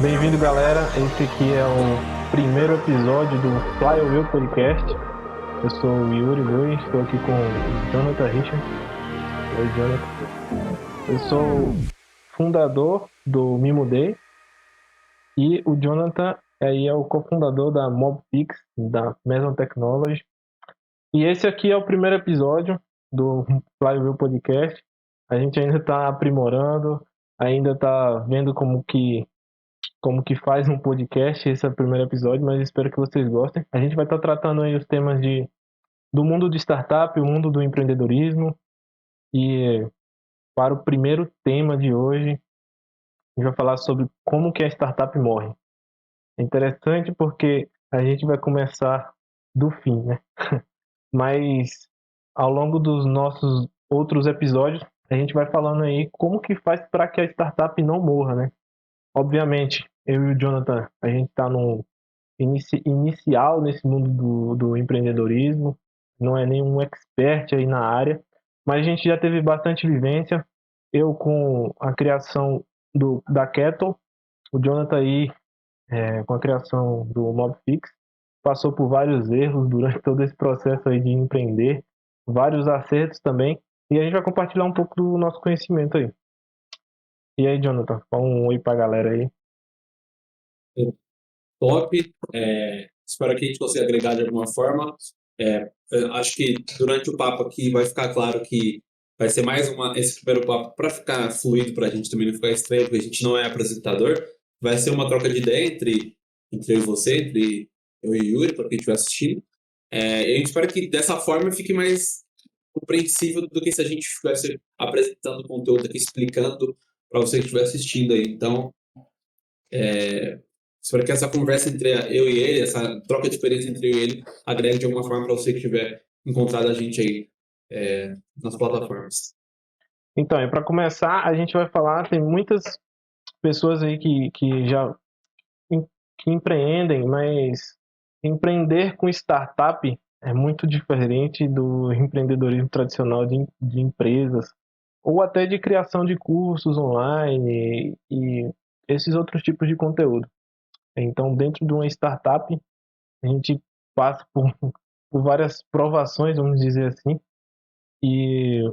Bem-vindo, galera. Esse aqui é o primeiro episódio do Flywheel Podcast. Eu sou o Yuri Gui, estou aqui com o Jonathan Richard. Oi, Jonathan. Eu sou o fundador do Mimo Day e o Jonathan aí é o cofundador da Mobfix, da Meson Technology. E esse aqui é o primeiro episódio do Flywheel Podcast. A gente ainda está aprimorando, ainda está vendo como que faz um podcast. Esse é o primeiro episódio, mas espero que vocês gostem. A gente vai estar tratando aí os temas do mundo de startup, o mundo do empreendedorismo. E para o primeiro tema de hoje, a gente vai falar sobre como que a startup morre. É interessante porque a gente vai começar do fim, né? Mas ao longo dos nossos outros episódios, a gente vai falando aí como que faz para que a startup não morra, né? Obviamente, eu e o Jonathan, a gente está num inicial nesse mundo do empreendedorismo, não é nenhum expert aí na área, mas a gente já teve bastante vivência. Eu com a criação da Kettle, o Jonathan aí com a criação do Mobfix, passou por vários erros durante todo esse processo aí de empreender, vários acertos também, e a gente vai compartilhar um pouco do nosso conhecimento aí. E aí, Jonathan, fala um oi pra galera aí. Top. Espero que a gente consiga agregar de alguma forma. Acho que durante o papo aqui vai ficar claro que vai ser mais esse primeiro papo para ficar fluido, para a gente também não ficar estranho, porque a gente não é apresentador. Vai ser uma troca de ideia entre eu e você, entre eu e o Yuri, para quem estiver assistindo. E a gente espera que dessa forma fique mais compreensível do que se a gente estivesse apresentando conteúdo aqui, explicando para você que estiver assistindo aí. Então, espero que essa conversa entre eu e ele, essa troca de experiência entre eu e ele, agregue de alguma forma para você que tiver encontrado a gente aí nas plataformas. Então, e para começar, a gente vai falar, tem muitas pessoas aí que já que empreendem, mas empreender com startup é muito diferente do empreendedorismo tradicional de empresas, ou até de criação de cursos online e esses outros tipos de conteúdo. Então, dentro de uma startup, a gente passa por várias provações, vamos dizer assim, e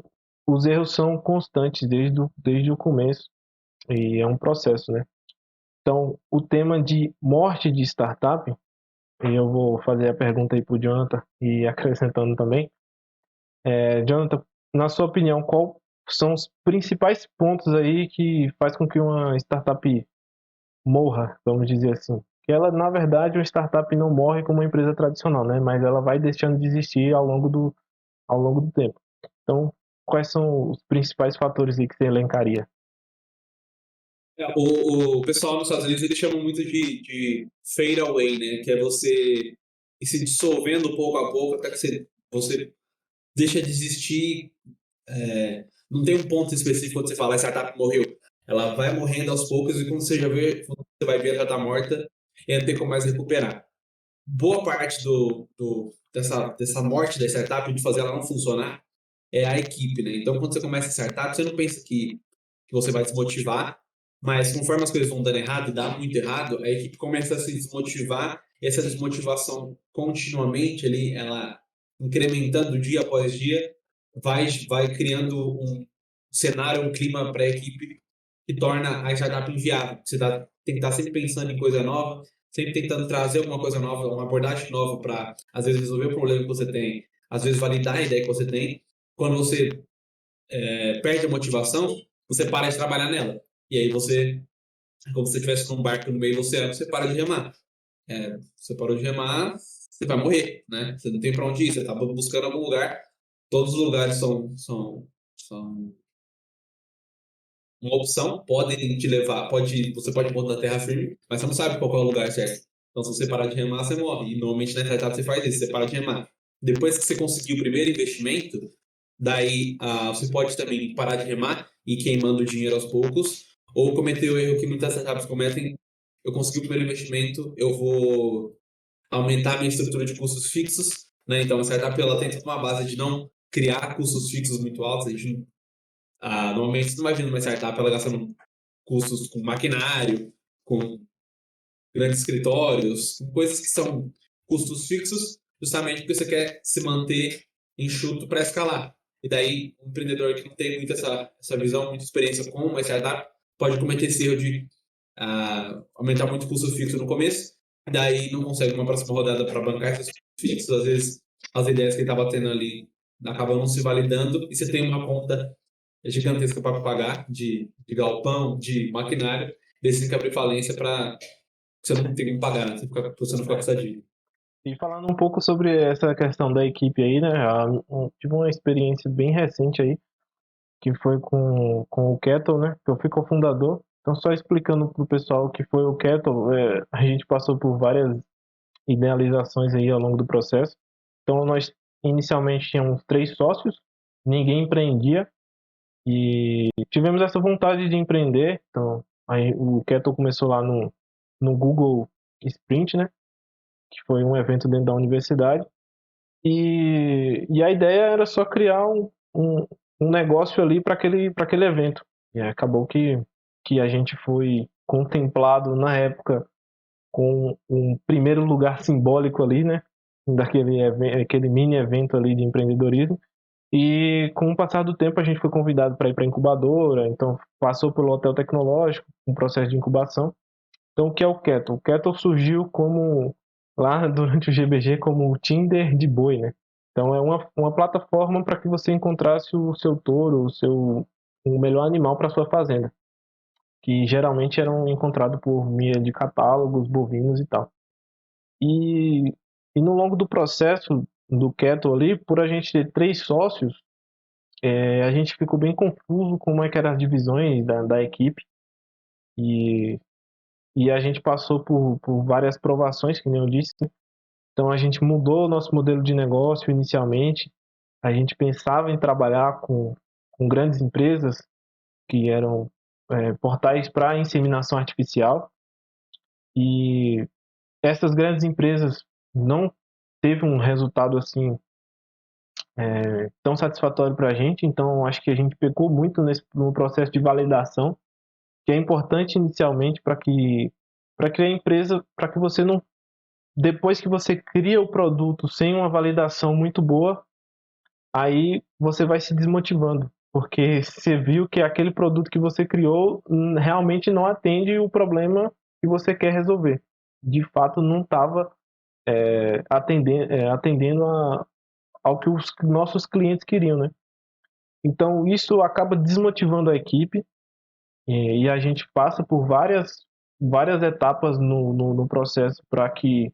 os erros são constantes desde o começo, e é um processo, né? Então, o tema de morte de startup, e eu vou fazer a pergunta aí para o Jonathan e acrescentando também. Jonathan, na sua opinião, qual são os principais pontos aí que faz com que uma startup morra, vamos dizer assim? Que ela, na verdade, uma startup não morre como uma empresa tradicional, né? Mas ela vai deixando de existir ao longo do tempo. Então, quais são os principais fatores aí que você elencaria? O pessoal nos Estados Unidos eles chamam muito de fade away, né? Que é você ir se dissolvendo pouco a pouco até que você deixa de existir. Não tem um ponto específico quando você fala a startup morreu. Ela vai morrendo aos poucos e quando você já vê, você vai ver ela já está morta e não tem como mais recuperar. Boa parte dessa morte da startup, de fazer ela não funcionar, é a equipe, né? Então, quando você começa a startup, você não pensa que você vai desmotivar, mas conforme as coisas vão dando errado e dá muito errado, a equipe começa a se desmotivar, e essa desmotivação continuamente ali, ela incrementando dia após dia, vai criando um cenário, um clima para a equipe que torna a startup inviável. Tem que estar sempre pensando em coisa nova, sempre tentando trazer alguma coisa nova, uma abordagem nova para, às vezes, resolver o problema que você tem, às vezes, validar a ideia que você tem. Quando você perde a motivação, você para de trabalhar nela. E aí você, como se você estivesse num barco no meio do oceano, você para de remar. Você parou de remar, você vai morrer, né? Você não tem para onde ir, você está buscando algum lugar. Todos os lugares são uma opção, podem te levar, você pode encontrar terra firme, mas você não sabe qual é o lugar certo. Então, se você parar de remar, você morre. E normalmente na startup você faz isso, você para de remar. Depois que você conseguiu o primeiro investimento, daí você pode também parar de remar e ir queimando o dinheiro aos poucos, ou cometer o erro que muitas startups cometem. Eu consegui o primeiro investimento, eu vou aumentar a minha estrutura de custos fixos, né? Então, a startup ela tem uma base de não criar custos fixos muito altos. A gente normalmente, você não imagina uma startup ela gastando custos com maquinário, com grandes escritórios, com coisas que são custos fixos, justamente porque você quer se manter enxuto para escalar. E daí, um empreendedor que não tem muito essa visão, muita experiência com uma startup, pode cometer esse erro de aumentar muito o custo fixo no começo, daí não consegue uma próxima rodada para bancar esses custos fixos, às vezes as ideias que ele estava tendo ali acabam não se validando, e você tem uma conta gigantesca para pagar de galpão, de maquinário, daí você tem que abrir falência para você não ter que pagar, né? Você não ficar com essa dívida. E falando um pouco sobre essa questão da equipe aí, né? Tive uma experiência bem recente aí, que foi com o Kettle, né? Que eu fui cofundador. Então, só explicando para o pessoal o que foi o Kettle, a gente passou por várias idealizações aí ao longo do processo. Então, nós inicialmente tínhamos 3 sócios, ninguém empreendia e tivemos essa vontade de empreender. Então, aí o Kettle começou lá no Google Sprint, né? Que foi um evento dentro da universidade. E a ideia era só criar um negócio ali para aquele evento. E acabou que a gente foi contemplado na época com um primeiro lugar simbólico ali, né? Aquele mini evento ali de empreendedorismo. E com o passar do tempo a gente foi convidado para ir para a incubadora, então passou pelo hotel tecnológico, um processo de incubação. Então o que é o Kettle? O Kettle surgiu como, lá durante o GBG, como o Tinder de boi, né? Então é uma plataforma para que você encontrasse o seu touro, o melhor animal para sua fazenda, que geralmente eram encontrados por via de catálogos, bovinos e tal. E, e no longo do processo do Kettle ali, por a gente ter 3 sócios, a gente ficou bem confuso como é que eram as divisões da equipe e, e a gente passou por várias provações, que nem eu disse. Então a gente mudou o nosso modelo de negócio inicialmente. A gente pensava em trabalhar com grandes empresas que eram portais para inseminação artificial e essas grandes empresas não teve um resultado assim tão satisfatório para a gente. Então acho que a gente pecou muito no processo de validação, que é importante inicialmente para criar empresa, para que você não, depois que você cria o produto sem uma validação muito boa, aí você vai se desmotivando, porque você viu que aquele produto que você criou realmente não atende o problema que você quer resolver. De fato, não estava atendendo ao que os nossos clientes queriam, né? Então, isso acaba desmotivando a equipe e a gente passa por várias etapas no processo para que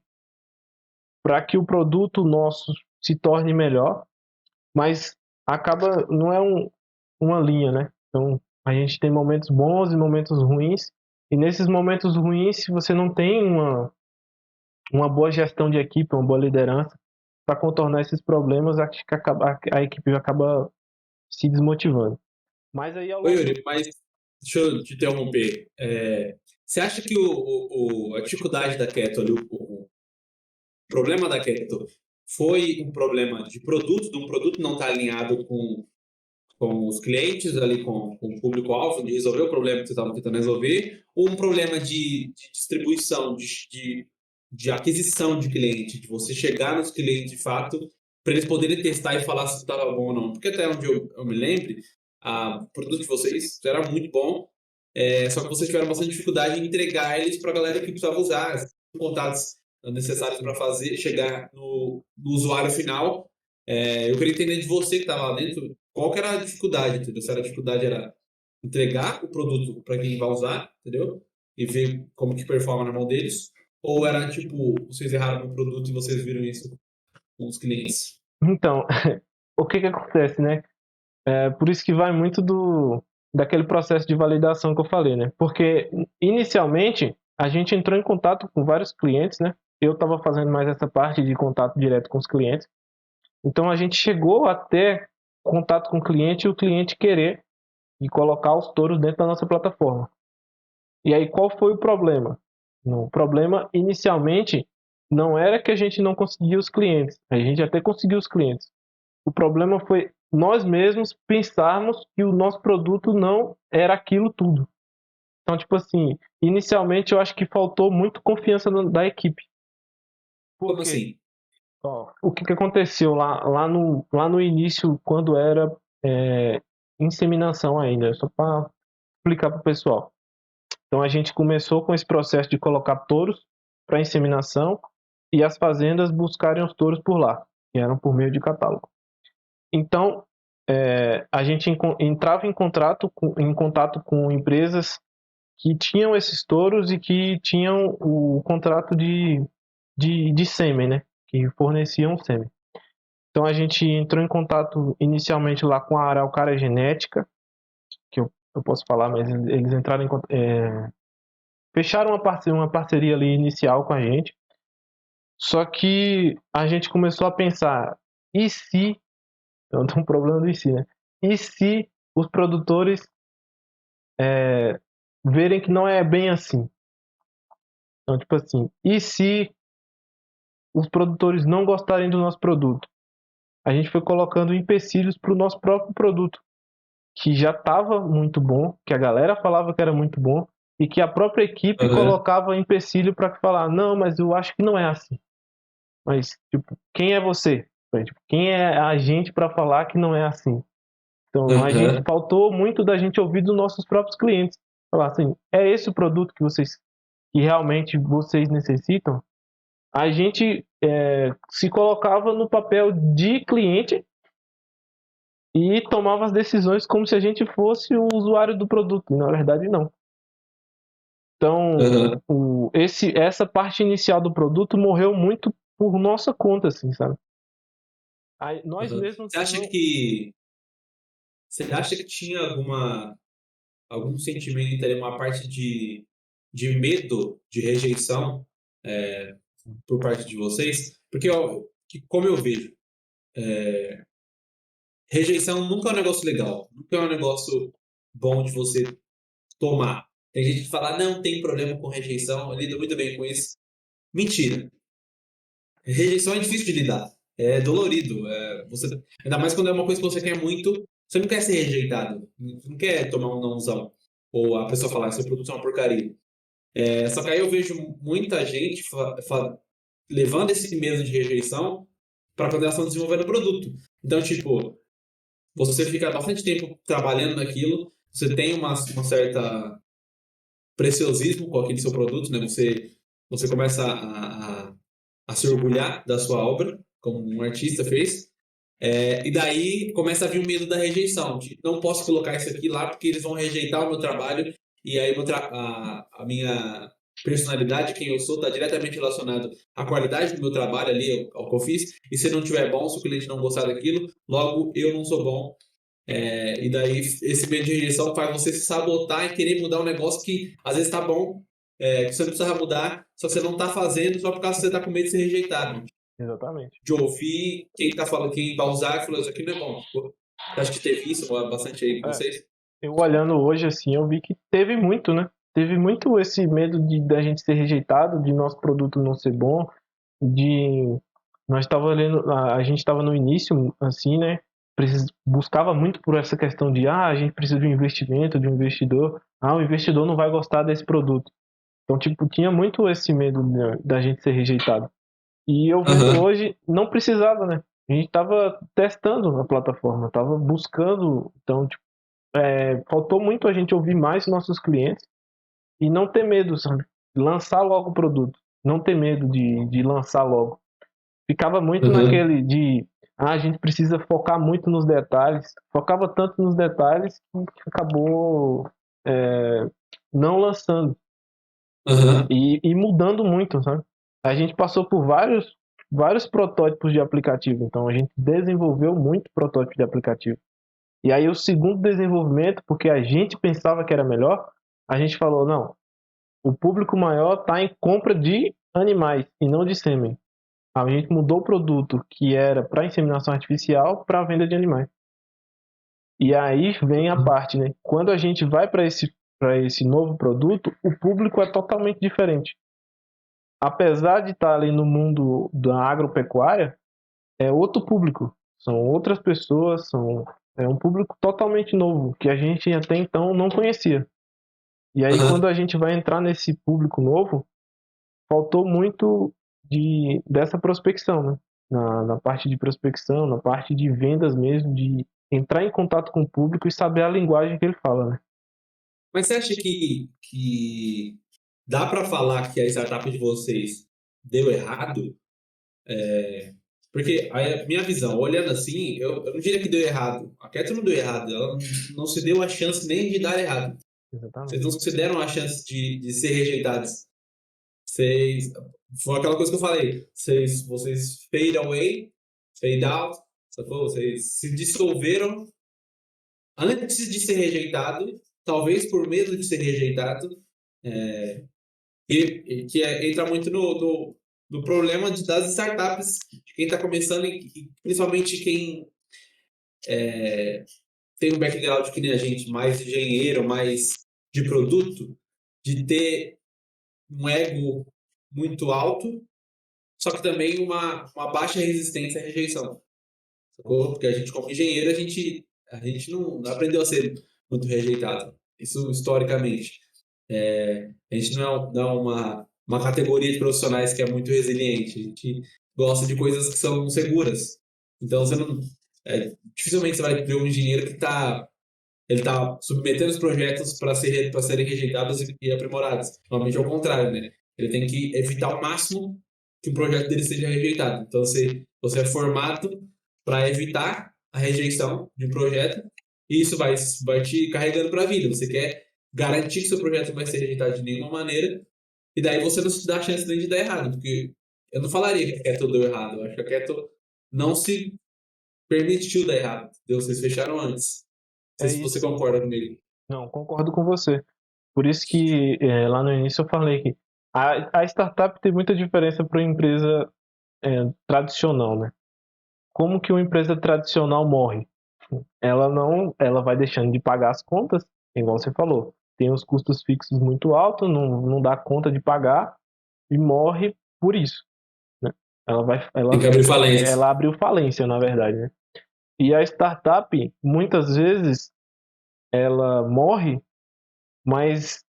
o produto nosso se torne melhor, mas acaba, não é uma linha, né? Então, a gente tem momentos bons e momentos ruins, e nesses momentos ruins, se você não tem uma boa gestão de equipe, uma boa liderança, para contornar esses problemas, acho que a equipe acaba se desmotivando. Mas aí ao Oi, longo do... Yuri, mas deixa eu te interromper. Você acha que a dificuldade da Keto ali, o problema da Keto foi um problema de um produto não estar alinhado com os clientes, ali com o público-alvo, de resolver o problema que você estava tentando resolver, ou um problema de distribuição, de aquisição de cliente, de você chegar nos clientes de fato, para eles poderem testar e falar se estava bom ou não? Porque até onde eu me lembre, o produto de vocês era muito bom, só que vocês tiveram bastante dificuldade em entregar eles para a galera que precisava usar, os contatos necessários para fazer chegar no usuário final. Eu queria entender de você que estava lá dentro, qual que era a dificuldade, entendeu? Se era a dificuldade era entregar o produto para quem vai usar, entendeu? E ver como que performa na mão deles, ou era tipo, vocês erraram no produto e vocês viram isso com os clientes? Então, o que acontece, né? Por isso que vai muito daquele processo de validação que eu falei, né? Porque inicialmente a gente entrou em contato com vários clientes, né? Eu estava fazendo mais essa parte de contato direto com os clientes. Então a gente chegou até contato com o cliente e o cliente querer e colocar os touros dentro da nossa plataforma. E aí qual foi o problema? O problema inicialmente não era que a gente não conseguia os clientes, a gente até conseguiu os clientes. O problema foi nós mesmos pensarmos que o nosso produto não era aquilo tudo. Então, tipo assim, inicialmente eu acho que faltou muito confiança da equipe. Por Como quê? assim? Ó, o que aconteceu lá no início, quando era é, inseminação ainda, só para explicar para o pessoal. Então a gente começou com esse processo de colocar touros para inseminação e as fazendas buscarem os touros por lá, que eram por meio de catálogo. Então a gente entrava em contato com empresas que tinham esses touros e que tinham o contrato de sêmen, né? Que forneciam sêmen. Então a gente entrou em contato inicialmente lá com a Araucária Genética, que eu posso falar, mas eles entraram fecharam uma parceria ali inicial com a gente. Só que a gente começou a pensar, e se, eu tenho um problema do e se, né? E se os produtores verem que não é bem assim? Então, tipo assim, e se os produtores não gostarem do nosso produto? A gente foi colocando empecilhos para o nosso próprio produto, que já estava muito bom, que a galera falava que era muito bom, e que a própria equipe Aham, colocava empecilho para falar, não, mas eu acho que não é assim. Mas, tipo, quem é você? Tipo, quem é a gente para falar que não é assim? Então, aham, faltou muito da gente ouvir dos nossos próprios clientes. Falar assim, é esse o produto que realmente vocês necessitam? A gente se colocava no papel de cliente e tomava as decisões como se a gente fosse o usuário do produto, e na verdade não. Então, aham, essa parte inicial do produto morreu muito por nossa conta, assim, sabe? Aí, nós aham. mesmos Você acha não. que você acha que tinha algum sentimento ali, uma parte de medo, de rejeição por parte de vocês? Porque, ó, como eu vejo, rejeição nunca é um negócio legal, nunca é um negócio bom de você tomar. Tem gente que fala, não, tem problema com rejeição, eu lido muito bem com isso. Mentira. Rejeição é difícil de lidar. É dolorido. Ainda mais quando é uma coisa que você quer muito. Você não quer ser rejeitado. Você não quer tomar um nãozão. Ou a pessoa falar que seu produto é uma porcaria. Só que aí eu vejo muita gente levando esse medo de rejeição para quando elas estão desenvolvendo o produto. Então, tipo, você fica bastante tempo trabalhando naquilo, você tem uma certa preciosismo com aquele seu produto, né? Você começa a se orgulhar da sua obra, como um artista fez, e daí começa a vir o medo da rejeição. De, não posso colocar isso aqui lá porque eles vão rejeitar o meu trabalho e aí a minha personalidade, quem eu sou, está diretamente relacionado à qualidade do meu trabalho ali, ao que eu fiz. E se não tiver bom, se o cliente não gostar daquilo, logo eu não sou bom. E daí esse medo de rejeição faz você se sabotar e querer mudar um negócio que às vezes tá bom, que você não precisava mudar, só que você não tá fazendo só por causa que você tá com medo de ser rejeitado. Exatamente. De ouvir quem tá falando, quem vai usar, e falou, isso aqui não é bom. Pô, acho que teve isso bastante aí com É, vocês? eu olhando hoje, assim, eu vi que teve muito, né? Teve muito esse medo da gente ser rejeitado, de nosso produto não ser bom, de nós estava lendo, a gente estava no início, assim, né? Buscava muito por essa questão de, a gente precisa de um investimento, de um investidor. O investidor não vai gostar desse produto. Então, tipo, tinha muito esse medo da gente ser rejeitado. E eu vendo Aham, hoje, não precisava, né? A gente estava testando a plataforma, estava buscando. Então, tipo, faltou muito a gente ouvir mais nossos clientes e não ter medo, sabe? Lançar logo o produto. Não ter medo de lançar logo. Ficava muito aham, naquele a gente precisa focar muito nos detalhes. Focava tanto nos detalhes que acabou não lançando aham, e mudando muito, sabe? A gente passou por vários protótipos de aplicativo. Então a gente desenvolveu muito protótipo de aplicativo. E aí o segundo desenvolvimento, porque a gente pensava que era melhor, a gente falou, não, o público maior está em compra de animais e não de sêmen. A gente mudou o produto que era para inseminação artificial para venda de animais. E aí vem a parte, né? Quando a gente vai para esse novo produto, o público é totalmente diferente. Apesar de estar ali no mundo da agropecuária, é outro público. São outras pessoas, é um público totalmente novo que a gente até então não conhecia. E aí, Aham. quando a gente vai entrar nesse público novo, faltou muito dessa prospecção, né? Na parte de prospecção, na parte de vendas mesmo, de entrar em contato com o público e saber a linguagem que ele fala, né? Mas você acha que dá para falar que a startup de vocês deu errado? Porque a minha visão, olhando assim, eu não diria que deu errado. A Keto não deu errado, ela não se deu a chance nem de dar errado. Vocês Exatamente. não se deram a chance de ser rejeitados. Vocês, foi aquela coisa que eu falei, vocês fade away, fade out, sacou? Vocês se dissolveram antes de ser rejeitado, talvez por medo de ser rejeitado, entra muito no problema das startups, de quem está começando, e principalmente quem tem um background que nem a gente, mais engenheiro, mais de produto, de ter um ego muito alto, só que também uma baixa resistência à rejeição. Sacou? Porque a gente, como engenheiro, a gente não aprendeu a ser muito rejeitado. Isso historicamente. A gente não é uma categoria de profissionais que é muito resiliente. A gente gosta de coisas que são seguras. Então, você não, dificilmente você vai ver um engenheiro que ele tá submetendo os projetos para serem rejeitados e aprimorados. Normalmente é o contrário, né? Ele tem que evitar ao máximo que o projeto dele seja rejeitado. Então, você é formado para evitar a rejeição de um projeto e isso vai te carregando para a vida. Você quer garantir que seu projeto não vai ser rejeitado de nenhuma maneira e daí você não se dá a chance nem de dar errado, porque eu não falaria que a Keto deu errado. Eu acho que a Keto não se permitiu dar errado. Entendeu? Vocês fecharam antes. Não sei É se você isso. concorda comigo. Não, concordo com você. Por isso que lá no início eu falei que a startup tem muita diferença para uma empresa tradicional, né? Como que uma empresa tradicional morre? Ela vai deixando de pagar as contas, igual você falou. Tem os custos fixos muito altos, não dá conta de pagar e morre por isso, né? Tem que abrir falência. Ela abriu falência, na verdade, né? E a startup, muitas vezes, ela morre, mas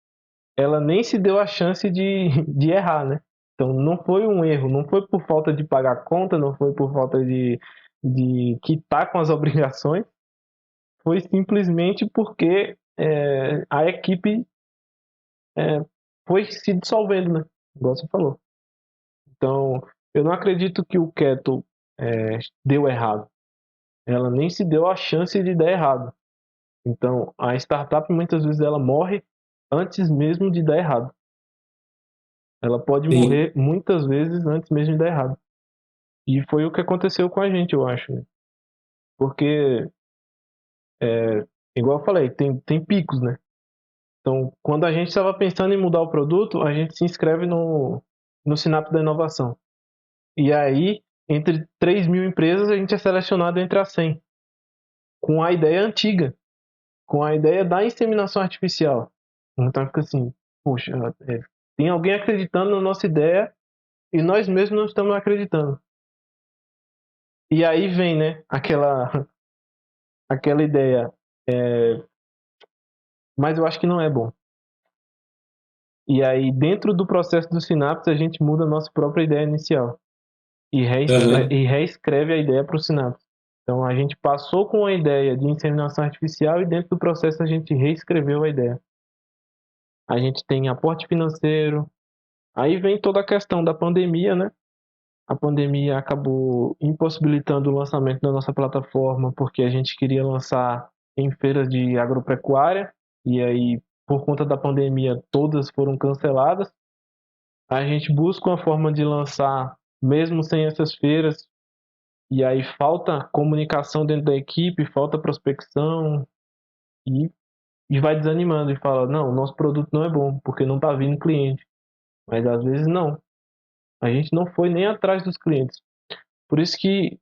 ela nem se deu a chance de errar, né? Então não foi um erro, não foi por falta de pagar conta, não foi por falta de quitar com as obrigações, foi simplesmente porque a equipe é, foi se dissolvendo, né? Igual você falou. Então, eu não acredito que o Keto deu errado. Ela nem se deu a chance de dar errado. Então, a startup muitas vezes ela morre antes mesmo de dar errado. Ela pode Sim. morrer muitas vezes antes mesmo de dar errado. E foi o que aconteceu com a gente, eu acho, né? Porque, igual eu falei, tem picos, né? Então, quando a gente estava pensando em mudar o produto, a gente se inscreve no Sinapse da Inovação. E aí, entre 3.000 empresas, a gente é selecionado entre as 100, com a ideia antiga, com a ideia da inseminação artificial. Então fica assim, poxa, tem alguém acreditando na nossa ideia e nós mesmos não estamos acreditando. E aí vem, né, aquela ideia, mas eu acho que não é bom. E aí, dentro do processo do Synapse, a gente muda a nossa própria ideia inicial Aham. e reescreve a ideia para o Synapse. Então, a gente passou com a ideia de inseminação artificial e dentro do processo a gente reescreveu a ideia. A gente tem aporte financeiro. Aí vem toda a questão da pandemia, né? A pandemia acabou impossibilitando o lançamento da nossa plataforma porque a gente queria lançar em feiras de agropecuária e aí, por conta da pandemia, todas foram canceladas. A gente busca uma forma de lançar mesmo sem essas feiras e aí falta comunicação dentro da equipe, falta prospecção e, e vai desanimando e fala, não, nosso produto não é bom porque não está vindo cliente. Mas às vezes não. A gente não foi nem atrás dos clientes. Por isso que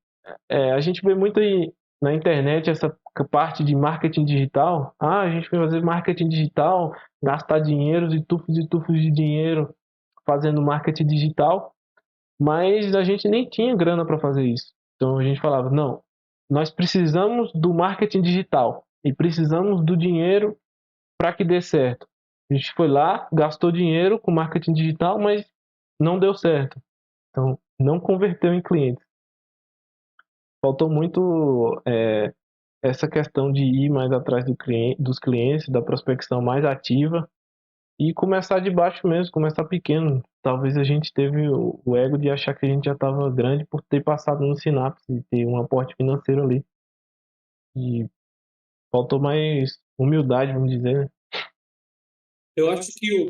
a gente vê muito aí na internet essa parte de marketing digital. Ah, a gente vai fazer marketing digital, gastar dinheiros e tufos de dinheiro fazendo marketing digital, mas a gente nem tinha grana para fazer isso. Então a gente falava, não, nós precisamos do marketing digital e precisamos do dinheiro para que dê certo. A gente foi lá, gastou dinheiro com marketing digital, mas não deu certo. Então, não converteu em clientes. Faltou muito essa questão de ir mais atrás dos clientes, da prospecção mais ativa e começar de baixo mesmo, começar pequeno. Talvez a gente teve o ego de achar que a gente já estava grande por ter passado no Synapse e ter um aporte financeiro ali. E faltou mais humildade, vamos dizer, né? Eu acho que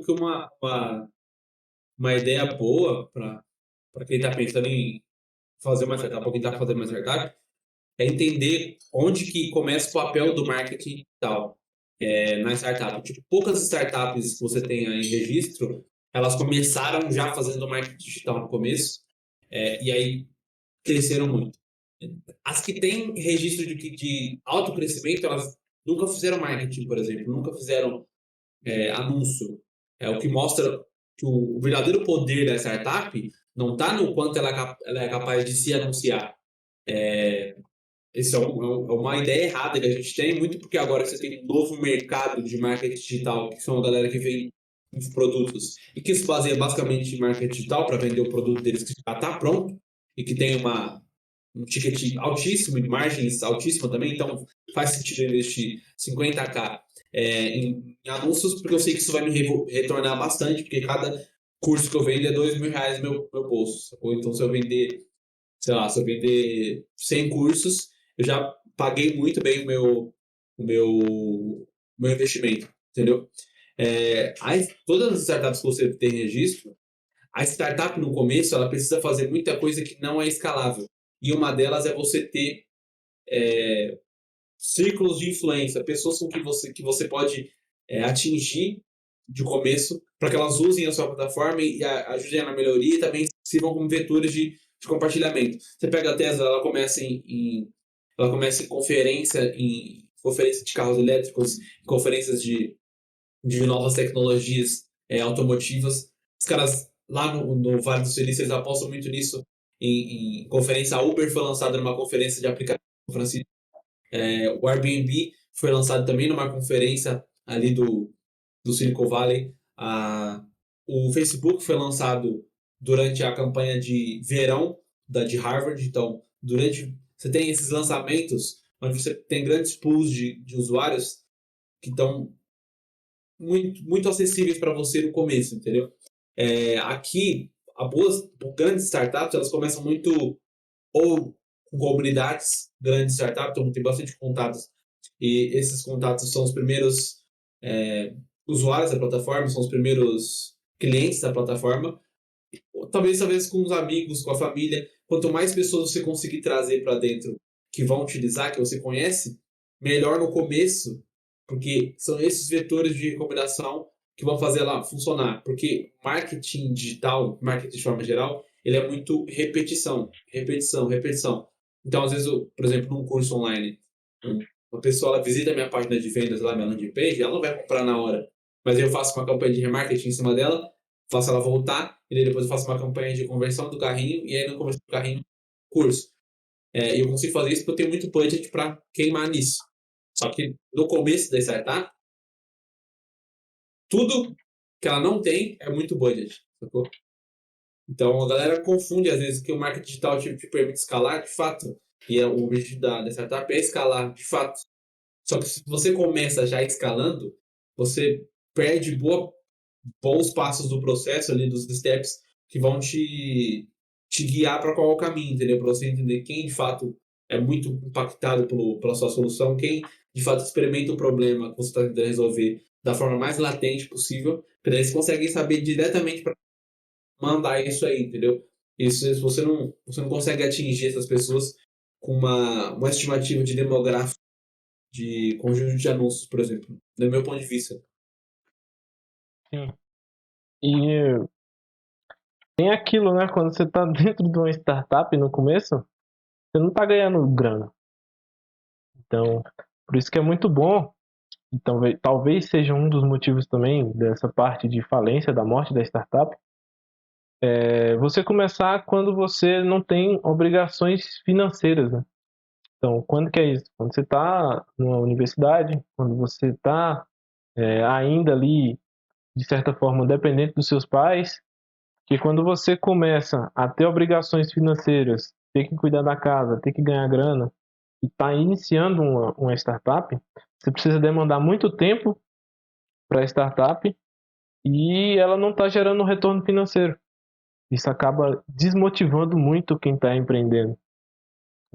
uma ideia boa para quem está pensando em fazer uma startup ou quem está fazendo uma startup é entender onde que começa o papel do marketing digital na startup. Tipo, poucas startups que você tem aí em registro, elas começaram já fazendo marketing digital no começo, e aí cresceram muito. As que têm registro de alto crescimento, elas nunca fizeram marketing, por exemplo, nunca fizeram anúncio. É o que mostra que o verdadeiro poder da startup não está no quanto ela é capaz de se anunciar. Essa é uma ideia errada que a gente tem, muito porque agora você tem um novo mercado de marketing digital, que são a galera que vende os produtos e que se baseia basicamente em marketing digital para vender o produto deles que já está pronto e que tem um ticket altíssimo, de margens altíssimas também, então faz sentido investir 50k em anúncios, porque eu sei que isso vai me retornar bastante, porque cada curso que eu vendo é R$ 2.000 no meu bolso. Ou então, se eu vender, sei lá, se eu vender 100 cursos, eu já paguei muito bem o meu investimento, entendeu? Todas as startups que você tem registro, a startup no começo ela precisa fazer muita coisa que não é escalável. E uma delas é você ter círculos de influência, pessoas com que você pode atingir de começo, para que elas usem a sua plataforma e ajudem na melhoria e também sirvam como vetores de compartilhamento. Você pega a Tesla, ela começa em conferência de carros elétricos, em conferências de novas tecnologias automotivas. Os caras lá no Vale do Silício, eles apostam muito nisso. Em conferência, a Uber foi lançada numa conferência de aplicativo o Airbnb foi lançado também numa conferência ali do Silicon Valley. O Facebook foi lançado durante a campanha de verão de Harvard. Então, você tem esses lançamentos onde você tem grandes pools de usuários que estão muito acessíveis para você no começo, entendeu? Aqui, grandes startups, elas começam muito ou com comunidades, grandes startups, então tem bastante contatos, e esses contatos são os primeiros usuários da plataforma, são os primeiros clientes da plataforma, talvez com os amigos, com a família. Quanto mais pessoas você conseguir trazer para dentro que vão utilizar, que você conhece, melhor no começo, porque são esses vetores de recomendação que vão fazer ela funcionar. Porque marketing digital, marketing de forma geral, ele é muito repetição, repetição, repetição. Então, às vezes, por exemplo, num curso online, uma pessoa ela visita a minha página de vendas lá, minha landing page, ela não vai comprar na hora. Mas eu faço uma campanha de remarketing em cima dela, faço ela voltar, e daí depois eu faço uma campanha de conversão do carrinho, e aí no começo do carrinho, curso. E eu consigo fazer isso porque eu tenho muito budget para queimar nisso. Só que no começo da startup, tudo que ela não tem é muito budget, sacou? Então a galera confunde às vezes que o marketing digital te permite escalar, de fato, e o objetivo da startup é escalar, de fato. Só que se você começa já escalando, você perde bons passos do processo ali, dos steps, que vão te guiar para qual é o caminho, entendeu? Para você entender quem de fato é muito impactado pela sua solução, quem de fato experimenta o problema que você está tentando resolver da forma mais latente possível, para daí você consegue saber diretamente para mandar isso aí, entendeu? Isso, se você não consegue atingir essas pessoas com uma estimativa de demográfico de conjunto de anúncios, por exemplo, do meu ponto de vista. Sim. E tem aquilo, né? Quando você tá dentro de uma startup no começo, você não tá ganhando grana. Então, por isso que é muito bom. Então, talvez seja um dos motivos também dessa parte de falência, da morte da startup, você começar quando você não tem obrigações financeiras, né? Então, quando que é isso? Quando você está numa universidade, quando você está ainda ali de certa forma, dependente dos seus pais, que quando você começa a ter obrigações financeiras, ter que cuidar da casa, ter que ganhar grana, e está iniciando uma startup, você precisa demandar muito tempo para a startup e ela não está gerando um retorno financeiro. Isso acaba desmotivando muito quem está empreendendo,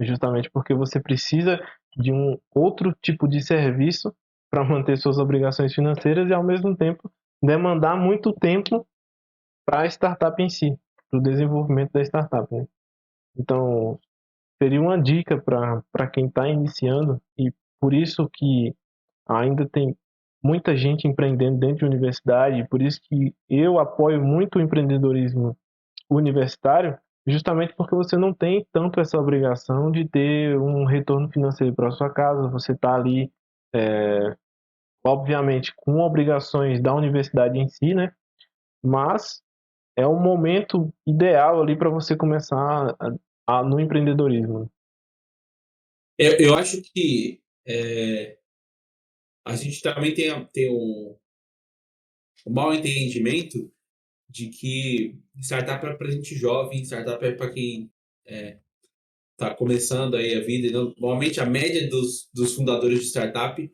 justamente porque você precisa de um outro tipo de serviço para manter suas obrigações financeiras e, ao mesmo tempo, demandar muito tempo para a startup em si, para o desenvolvimento da startup, né? Então, seria uma dica para quem está iniciando, e por isso que ainda tem muita gente empreendendo dentro de universidade, por isso que eu apoio muito o empreendedorismo universitário, justamente porque você não tem tanto essa obrigação de ter um retorno financeiro para sua casa, você está ali, obviamente, com obrigações da universidade em si, né? Mas é o momento ideal ali para você começar no empreendedorismo. Eu acho que a gente também tem o mau entendimento de que startup é para gente jovem, startup é para quem está começando aí a vida. Normalmente a média dos fundadores de startup,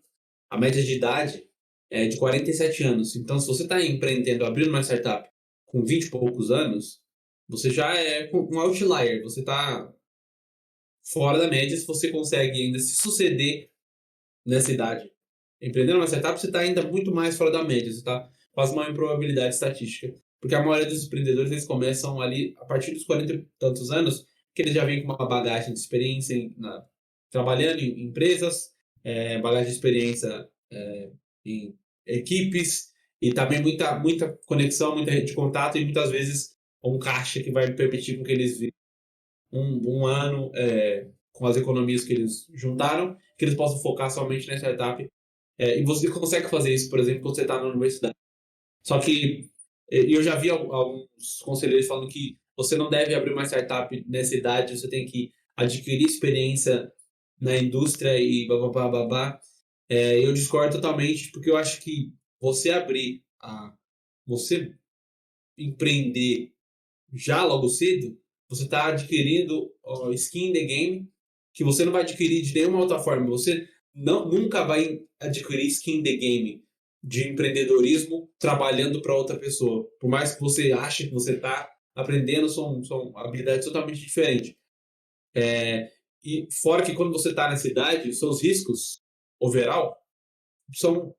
a média de idade é de 47 anos. Então, se você está empreendendo, abrindo uma startup com 20 e poucos anos, você já é um outlier. Você está fora da média se você consegue ainda se suceder nessa idade. Empreendendo uma startup, você está ainda muito mais fora da média. Você está quase uma improbabilidade estatística. Porque a maioria dos empreendedores eles começam ali a partir dos 40 e tantos anos, que eles já vêm com uma bagagem de experiência trabalhando em empresas, bagagem de experiência em equipes e também muita conexão, muita rede de contato e muitas vezes um caixa que vai permitir com que eles vivam um ano com as economias que eles juntaram, que eles possam focar somente na startup. E você consegue fazer isso, por exemplo, quando você está na universidade. Só que eu já vi alguns conselheiros falando que você não deve abrir uma startup nessa idade, você tem que adquirir experiência na indústria e babá, babá. Eu discordo totalmente, porque eu acho que você empreender já logo cedo, você está adquirindo skin in the game que você não vai adquirir de nenhuma outra forma. Você nunca vai adquirir skin in the game de empreendedorismo trabalhando para outra pessoa. Por mais que você ache que você está aprendendo, são habilidades totalmente diferentes. E fora que quando você está nessa idade, os seus riscos overall são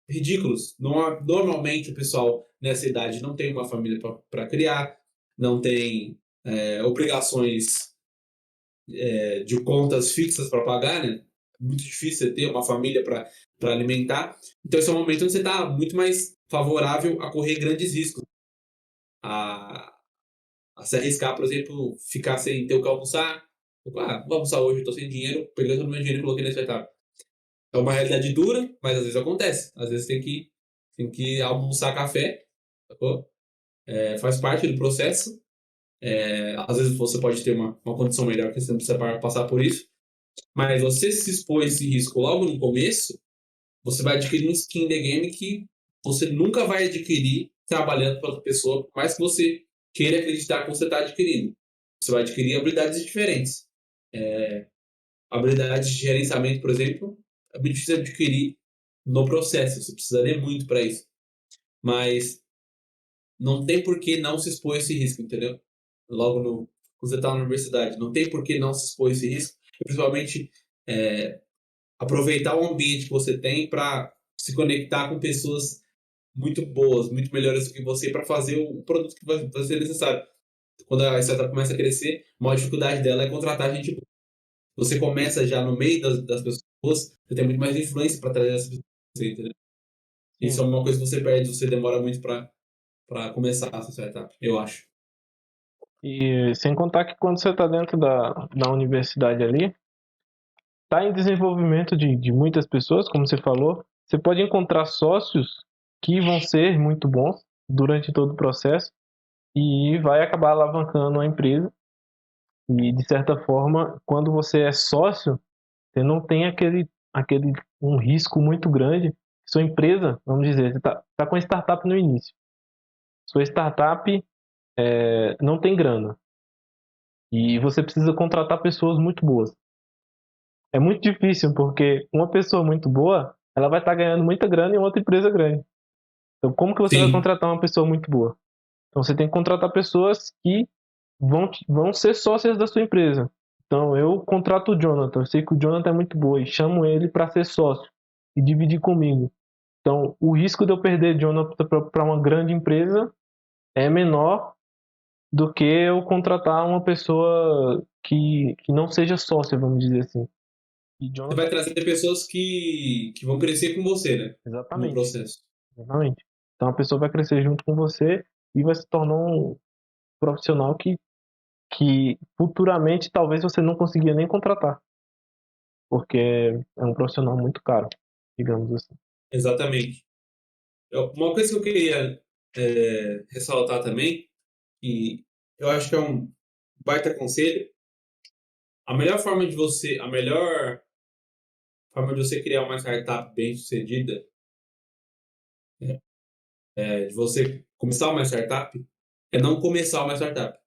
ridículos. Normalmente o pessoal nessa idade não tem uma família para criar, não tem obrigações de contas fixas para pagar, né? Muito difícil você ter uma família para alimentar. Então esse é um momento onde você está muito mais favorável a correr grandes riscos, a, a se arriscar, por exemplo, ficar sem ter o que almoçar. Vou almoçar hoje, estou sem dinheiro, peguei todo o meu dinheiro e coloquei nessa etapa. É uma realidade dura, mas às vezes acontece. Às vezes tem que almoçar café, sacou? Faz parte do processo. Às vezes você pode ter uma condição melhor que você não precisa passar por isso. Mas você se expor a esse risco logo no começo, você vai adquirir um skin in the game que você nunca vai adquirir trabalhando para outra pessoa, por mais que você queira acreditar que você está adquirindo. Você vai adquirir habilidades diferentes. Habilidades de gerenciamento, por exemplo, é muito difícil adquirir no processo. Você precisa ler muito para isso. Mas não tem por que não se expor a esse risco, entendeu? Quando você está na universidade. Não tem por que não se expor a esse risco. E, principalmente, aproveitar o ambiente que você tem para se conectar com pessoas muito boas, muito melhores do que você para fazer o produto que vai ser necessário. Quando a startup começa a crescer, a maior dificuldade dela é contratar gente boa. Você começa já no meio das pessoas, você tem muito mais influência para trazer essas pessoas, entendeu? Isso Sim. é uma coisa que você perde, você demora muito para começar essa startup, eu acho. E sem contar que quando você está dentro da universidade ali, está em desenvolvimento de muitas pessoas, como você falou, você pode encontrar sócios que vão ser muito bons durante todo o processo e vai acabar alavancando a empresa. E, de certa forma, quando você é sócio, você não tem aquele um risco muito grande. sua empresa, vamos dizer, você tá com a startup no início. Sua startup não tem grana e você precisa contratar pessoas muito boas. É muito difícil porque uma pessoa muito boa, ela vai estar ganhando muita grana em outra empresa grande. Então, como que você vai Sim. contratar uma pessoa muito boa? Então, você tem que contratar pessoas que vão ser sócias da sua empresa. Então, eu contrato o Jonathan. Eu sei que o Jonathan é muito bom e chamo ele para ser sócio e dividir comigo. Então, o risco de eu perder Jonathan para uma grande empresa é menor do que eu contratar uma pessoa que não seja sócia, vamos dizer assim. E Você vai Jonathan, trazer pessoas que vão crescer com você, né? No exatamente, processo. exatamente. Então, a pessoa vai crescer junto com você e vai se tornar um profissional que futuramente talvez você não conseguia nem contratar, porque é um profissional muito caro, digamos assim. Exatamente. Uma coisa que eu queria ressaltar também, e eu acho que é um baita conselho, a melhor forma de você criar uma startup bem-sucedida, de você começar uma startup, é não começar uma startup.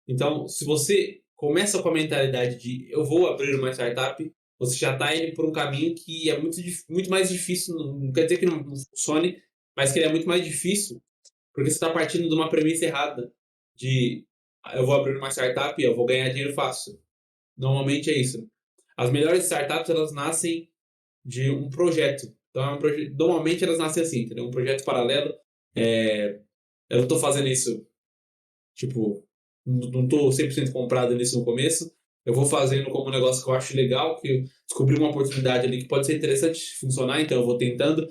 Então, se você começa com a mentalidade de eu vou abrir uma startup, você já está indo por um caminho que é muito mais difícil, não quer dizer que não funcione, mas que ele é muito mais difícil, porque você está partindo de uma premissa errada, de eu vou abrir uma startup e eu vou ganhar dinheiro fácil. Normalmente é isso. As melhores startups, elas nascem de um projeto. Então, normalmente elas nascem assim, entendeu? Um projeto paralelo. Eu não estou fazendo isso, tipo, não estou 100% comprado nisso no começo. Eu vou fazendo como um negócio que eu acho legal, que eu descobri uma oportunidade ali que pode ser interessante funcionar, então eu vou tentando.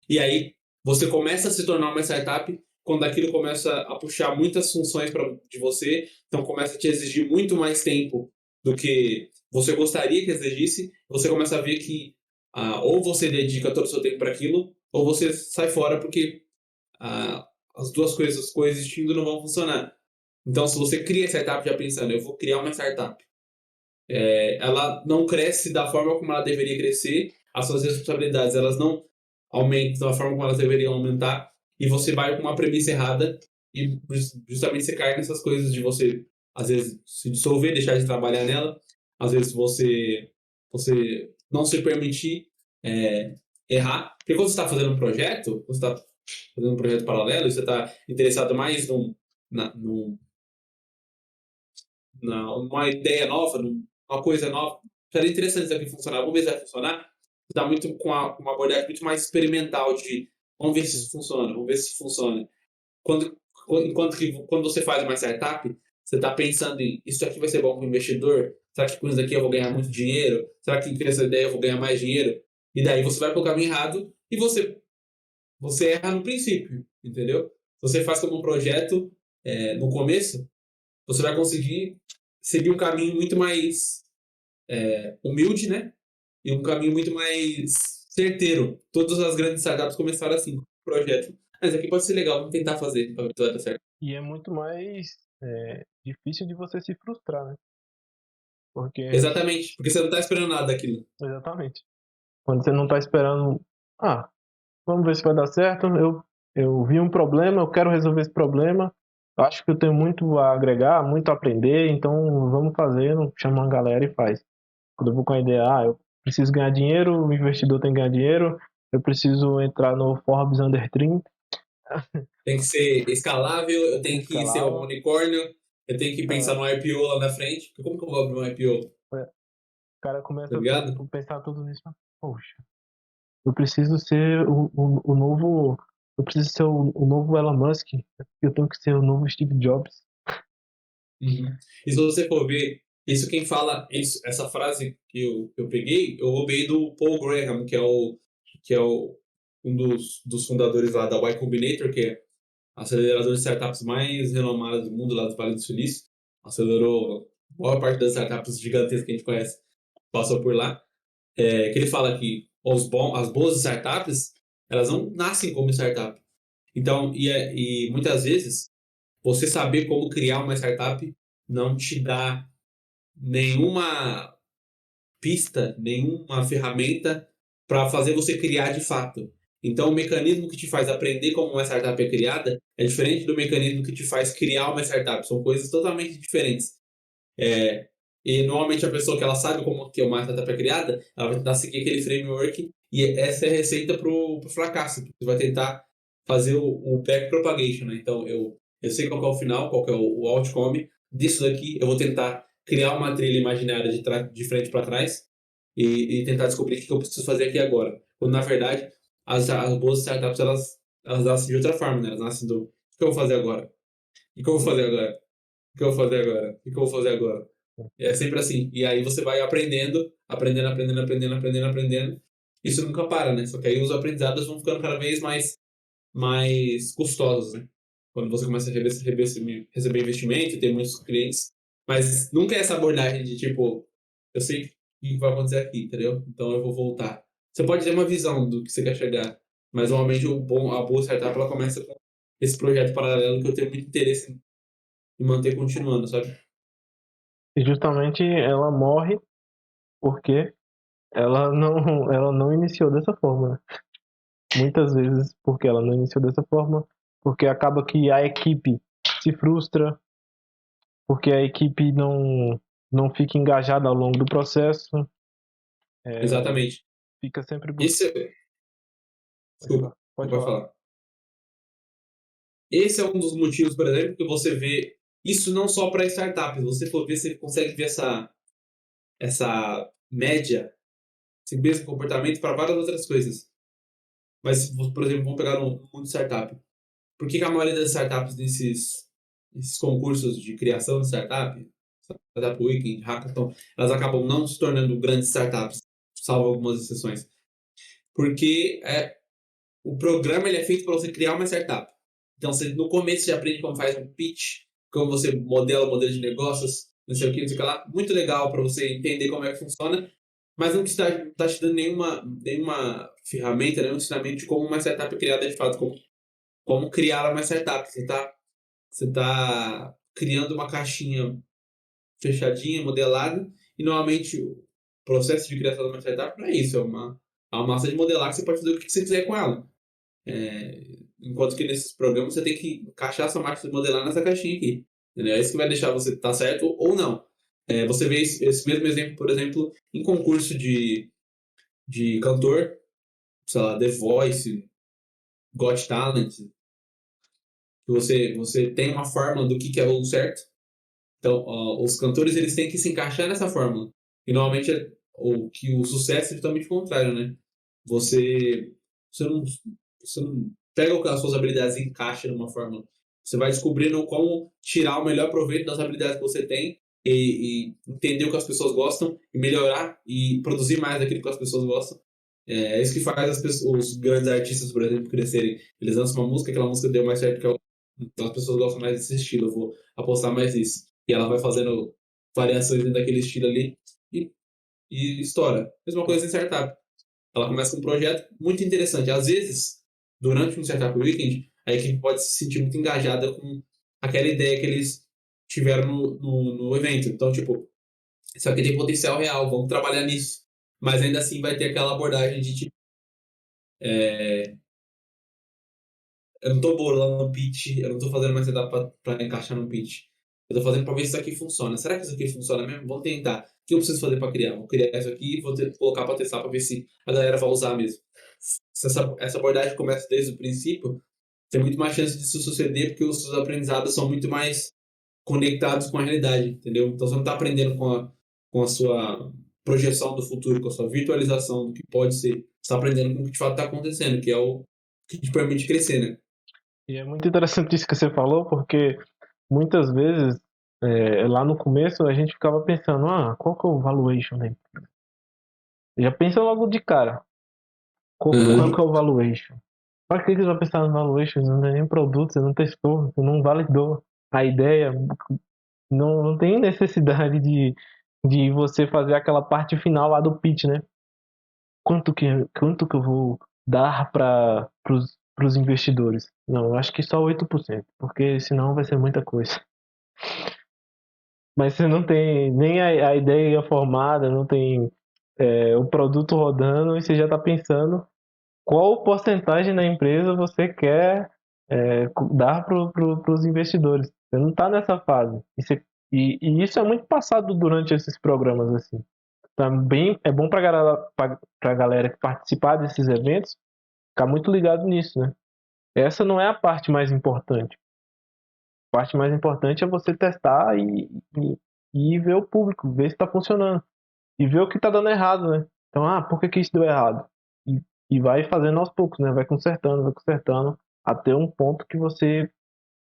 E aí você começa a se tornar uma startup quando aquilo começa a puxar muitas funções de você, então começa a te exigir muito mais tempo do que você gostaria que exigisse. Você começa a ver que ou você dedica todo o seu tempo para aquilo, ou você sai fora porque as duas coisas coexistindo não vão funcionar. Então, se você cria startup já pensando, eu vou criar uma startup, ela não cresce da forma como ela deveria crescer, as suas responsabilidades elas não aumentam da forma como elas deveriam aumentar, e você vai com uma premissa errada e justamente você cai nessas coisas de você, às vezes, se dissolver, deixar de trabalhar nela, às vezes você não se permitir errar. Porque quando você está fazendo um projeto, você está fazendo um projeto paralelo, e você está interessado mais na, num, numa ideia nova, numa coisa nova. Seria interessante isso aqui funcionar. Vamos ver se vai funcionar. Dá muito com uma abordagem muito mais experimental de vamos ver se isso funciona, vamos ver se funciona. Quando, enquanto que quando você faz uma startup, você está pensando em isso aqui vai ser bom para o investidor? Será que com isso daqui eu vou ganhar muito dinheiro? Será que com essa ideia eu vou ganhar mais dinheiro? E daí você vai para o caminho errado e você erra no princípio, entendeu? Se você faz como um projeto no começo, você vai conseguir seguir um caminho muito mais humilde, né? E um caminho muito mais certeiro. Todas as grandes startups começaram assim, com um projeto. Mas aqui pode ser legal, vamos tentar fazer para ver se vai dar certo. E é muito mais difícil de você se frustrar, né? Porque, Exatamente, porque você não está esperando nada daquilo. exatamente, quando você não está esperando, ah, vamos ver se vai dar certo, eu vi um problema, eu quero resolver esse problema, acho que eu tenho muito a agregar, muito a aprender, então vamos fazendo, chama uma galera e faz. Quando eu vou com a ideia, eu preciso ganhar dinheiro, o investidor tem que ganhar dinheiro, eu preciso entrar no Forbes Under 30, Tem que ser escalável, eu tenho que ser um escalável. unicórnio, eu tenho que pensar É, no IPO lá na frente. Porque como que eu vou abrir um IPO? o cara Tá começa ligado? a pensar tudo nisso, poxa, eu preciso ser o novo, eu preciso ser o novo Elon Musk, eu tenho que ser o novo Steve Jobs. Uhum. E se você for ver, isso quem fala, essa frase que eu peguei, eu roubei do Paul Graham, que é um dos fundadores lá da Y Combinator, que é a aceleradora de startups mais renomada do mundo, lá do Vale do Silício. Acelerou a maior parte das startups gigantescas que a gente conhece, passou por lá. Que ele fala que as boas startups, elas não nascem como startup. Então, e muitas vezes, você saber como criar uma startup não te dá nenhuma pista, nenhuma ferramenta para fazer você criar de fato. Então, o mecanismo que te faz aprender como uma startup é criada é diferente do mecanismo que te faz criar uma startup. São coisas totalmente diferentes. É, e normalmente a pessoa que ela sabe como que uma startup é criada, ela vai tentar seguir aquele framework e essa é a receita pro fracasso. Você vai tentar fazer o back propagation, né? Então eu sei qual que é o final, qual que é o outcome disso daqui. Eu vou tentar criar uma trilha imaginária de frente para trás e tentar descobrir o que eu preciso fazer aqui agora. Quando na verdade as boas startups elas nascem de outra forma, né? Elas nascem do o que eu vou fazer agora? O que eu vou fazer agora? O que eu vou fazer agora? O que eu vou fazer agora? É sempre assim. E aí você vai aprendendo. Isso nunca para, né? Só que aí os aprendizados vão ficando cada vez mais custosos, né? Quando você começa a receber investimento, ter muitos clientes. Mas nunca é essa abordagem de tipo, eu sei o que vai acontecer aqui, entendeu? Então eu vou voltar. Você pode ter uma visão do que você quer chegar, mas normalmente a boa startup ela começa com esse projeto paralelo que eu tenho muito interesse em manter continuando, sabe? E justamente ela morre porque ela não iniciou dessa forma, né? Muitas vezes porque ela não iniciou dessa forma, porque acaba que a equipe se frustra, porque a equipe não fica engajada ao longo do processo, Exatamente. fica sempre buscando. Esse, Pode falar. desculpa, Pode pode falar. falar. Esse é um dos motivos, por exemplo, que você vê isso não só para startups. Você for ver, você consegue ver essa média, esse mesmo comportamento para várias outras coisas. Mas, por exemplo, vamos pegar no mundo de startup. Por que a maioria das startups nesses concursos de criação de startup, Startup Weekend, Hackathon, elas acabam não se tornando grandes startups, salvo algumas exceções? Porque o programa ele é feito para você criar uma startup. Então, você, no começo, você aprende como faz um pitch, como você modela o modelo de negócios, não sei o que, não sei o que lá. Muito legal para você entender como é que funciona, mas não está te dando nenhuma ferramenta, nenhum ensinamento de como uma startup é criada de fato, como criar uma startup. Você tá criando uma caixinha fechadinha, modelada, e normalmente o processo de criação de uma startup não é isso, é uma massa de modelar que você pode fazer o que você quiser com ela. Enquanto que nesses programas você tem que encaixar essa máquina de modelar nessa caixinha aqui. Entendeu? É isso que vai deixar você estar certo ou não. Você vê esse mesmo exemplo, por exemplo, em concurso de cantor, sei lá, The Voice, Got Talent, que você tem uma fórmula do que é o certo. Então, ó, os cantores eles têm que se encaixar nessa fórmula. E normalmente o sucesso é totalmente o contrário, né? Você, você não, você não pega as suas habilidades e encaixa numa fórmula. Você vai descobrindo como tirar o melhor proveito das habilidades que você tem e entender o que as pessoas gostam e melhorar e produzir mais daquilo que as pessoas gostam. É isso que faz os grandes artistas, por exemplo, crescerem. Eles lançam uma música, aquela música deu mais certo que a outra. Então as pessoas gostam mais desse estilo, eu vou apostar mais nisso. E ela vai fazendo variações dentro daquele estilo ali e, e estoura. Mesma coisa em startup. Ela começa com um projeto muito interessante. Às vezes, durante um Startup Weekend, a equipe pode se sentir muito engajada com aquela ideia que eles tiveram no evento. Então, tipo, isso aqui tem potencial real, vamos trabalhar nisso. Mas ainda assim vai ter aquela abordagem de tipo, eu não tô bolando no pitch, eu não tô fazendo mais setup pra encaixar no pitch. Eu tô fazendo pra ver se isso aqui funciona. Será que isso aqui funciona mesmo? Vamos tentar. O que eu preciso fazer pra criar? Vou criar isso aqui e colocar pra testar pra ver se a galera vai usar mesmo. Se essa abordagem começa desde o princípio, tem muito mais chance disso suceder porque os seus aprendizados são muito mais conectados com a realidade, entendeu? Então você não está aprendendo com a sua projeção do futuro, com a sua virtualização do que pode ser. Você está aprendendo com o que de fato está acontecendo, que é o que te permite crescer, né? E é muito interessante isso que você falou, porque muitas vezes, lá no começo, a gente ficava pensando, qual que é o valuation, né? Já pensa logo de cara, qual que é Uhum. o valuation? Pra que você vai pensar no valuation? Você não tem nem produto, você não testou, você não validou a ideia, não tem necessidade de você fazer aquela parte final lá do pitch, né? Quanto que eu vou dar para os investidores? Não, eu acho que só 8%, porque senão vai ser muita coisa. Mas você não tem nem a ideia formada, não tem o produto rodando e você já está pensando. qual porcentagem da empresa você quer dar para os investidores. Você não está nessa fase. E isso é muito passado durante esses programas assim. Também é bom para a galera que participar desses eventos ficar muito ligado nisso, né? Essa não é a parte mais importante. A parte mais importante é você testar e ver o público, ver se está funcionando. E ver o que está dando errado, né? Então, por que isso deu errado? E, e vai fazendo aos poucos, né? Vai consertando, até um ponto que você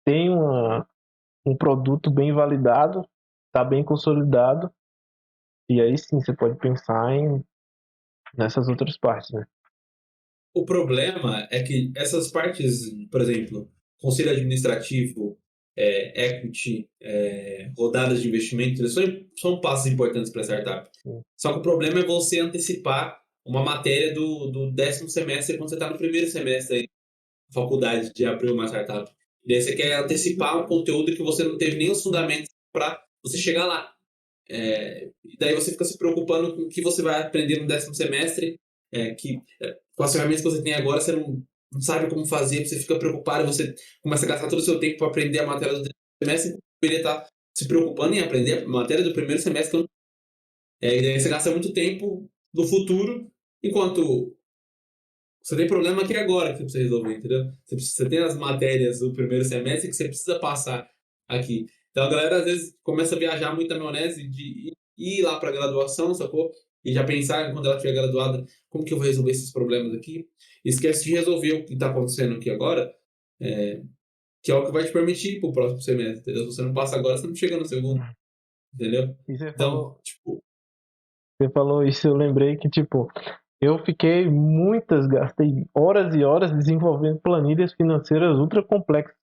tem um produto bem validado, está bem consolidado, e aí sim você pode pensar nessas outras partes, né? O problema é que essas partes, por exemplo, conselho administrativo, equity, rodadas de investimento, eles são passos importantes para a startup. Sim. Só que o problema é você antecipar uma matéria do 10º semestre quando você está no primeiro semestre aí, na faculdade de abrir uma startup. E daí você quer antecipar um conteúdo que você não teve nem os fundamentos para você chegar lá. E daí você fica se preocupando com o que você vai aprender no 10º semestre, com as ferramentas que você tem agora, você não sabe como fazer, você fica preocupado, você começa a gastar todo o seu tempo para aprender a matéria do 10º semestre, você deveria estar se preocupando em aprender a matéria do primeiro semestre, e daí você gasta muito tempo no futuro, enquanto você tem problema aqui agora que você precisa resolver, entendeu? Você tem as matérias do primeiro semestre que você precisa passar aqui. Então a galera às vezes começa a viajar muito na maionese de ir lá para graduação, sacou? E já pensar quando ela estiver graduada, como que eu vou resolver esses problemas aqui? E esquece de resolver o que está acontecendo aqui agora, é, que é o que vai te permitir ir para o próximo semestre, entendeu? Se você não passa agora, você não chega no segundo, entendeu? E Então, tipo, você falou isso, eu lembrei que, tipo, eu gastei horas e horas desenvolvendo planilhas financeiras ultra complexas.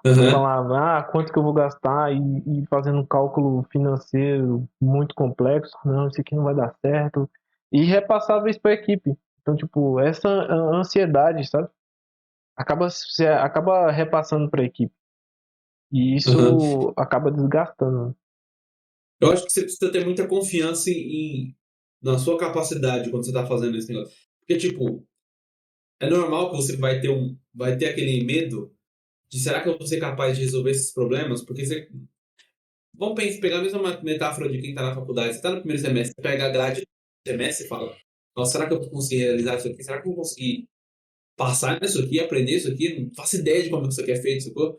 Eu aham, falava, quanto que eu vou gastar e fazendo um cálculo financeiro muito complexo, não, isso aqui não vai dar certo. E repassava isso para a equipe. Então, tipo, essa ansiedade, sabe? Você acaba repassando para a equipe. E aham. isso acaba desgastando, né? Eu acho que você precisa ter muita confiança na sua capacidade quando você está fazendo esse negócio. Porque, tipo, é normal que você vai ter aquele medo de será que eu vou ser capaz de resolver esses problemas? Porque você. Vamos pegar a mesma metáfora de quem está na faculdade. Você está no primeiro semestre, você pega a grade do semestre e fala: nossa, será que eu vou conseguir realizar isso aqui? Será que eu vou conseguir passar nisso aqui, aprender isso aqui? Não faço ideia de como isso aqui é feito, sacou?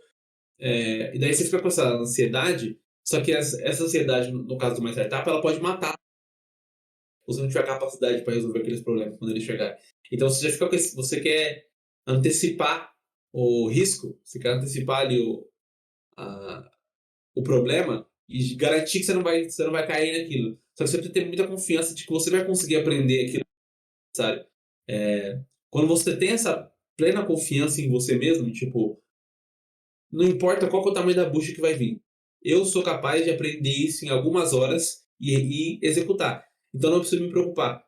E daí você fica com essa ansiedade. Só que essa ansiedade, no caso de uma startup, ela pode matar você não tiver capacidade para resolver aqueles problemas quando eles chegarem. Então você já fica com esse, você quer antecipar o risco, você quer antecipar ali a, o problema e garantir que você não vai cair naquilo. Só que você precisa ter muita confiança de que você vai conseguir aprender aquilo, sabe? Quando você tem essa plena confiança em você mesmo, tipo, não importa qual que é o tamanho da bucha que vai vir. Eu sou capaz de aprender isso em algumas horas e executar. Então não preciso me preocupar.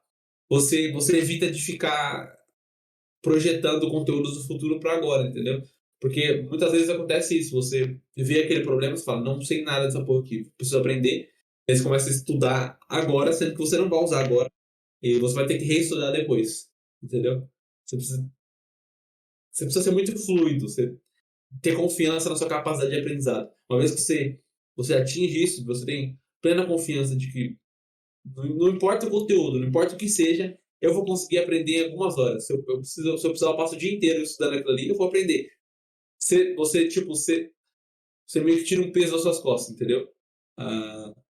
Você evita de ficar projetando conteúdos do futuro para agora, entendeu? Porque muitas vezes acontece isso, você vê aquele problema e fala, não sei nada dessa porra aqui, preciso aprender. Aí você começa a estudar agora, sendo que você não vai usar agora, e você vai ter que reestudar depois, entendeu? Você precisa, você precisa ser muito fluido, você ter confiança na sua capacidade de aprendizado. Uma vez que você atinge isso, você tem plena confiança de que não importa o conteúdo, não importa o que seja, eu vou conseguir aprender em algumas horas. Se eu precisar, eu passo o dia inteiro estudando aquilo ali, eu vou aprender. Você meio que tira um peso das suas costas, entendeu?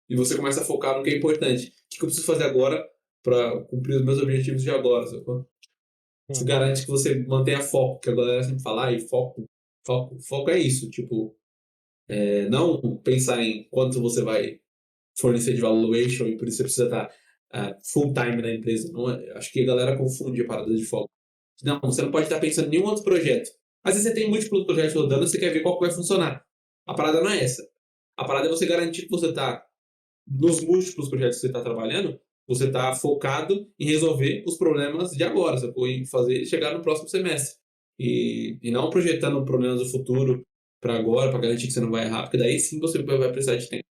E você começa a focar no que é importante. O que eu preciso fazer agora para cumprir os meus objetivos de agora, sacou? Isso Sim. garante que você mantenha foco, que a galera sempre fala, e foco é isso, tipo, não pensar em quanto você vai fornecer de valuation e por isso você precisa estar full time na empresa. Não é, acho que a galera confunde a parada de foco. Não, você não pode estar pensando em nenhum outro projeto. Às vezes você tem múltiplos projetos rodando e você quer ver qual que vai funcionar. A parada não é essa. A parada é você garantir que você está, nos múltiplos projetos que você está trabalhando, você está focado em resolver os problemas de agora, sacou? Em fazer chegar no próximo semestre. E não projetando problemas do futuro para agora, para garantir que você não vai errar, porque daí sim você vai precisar de tempo.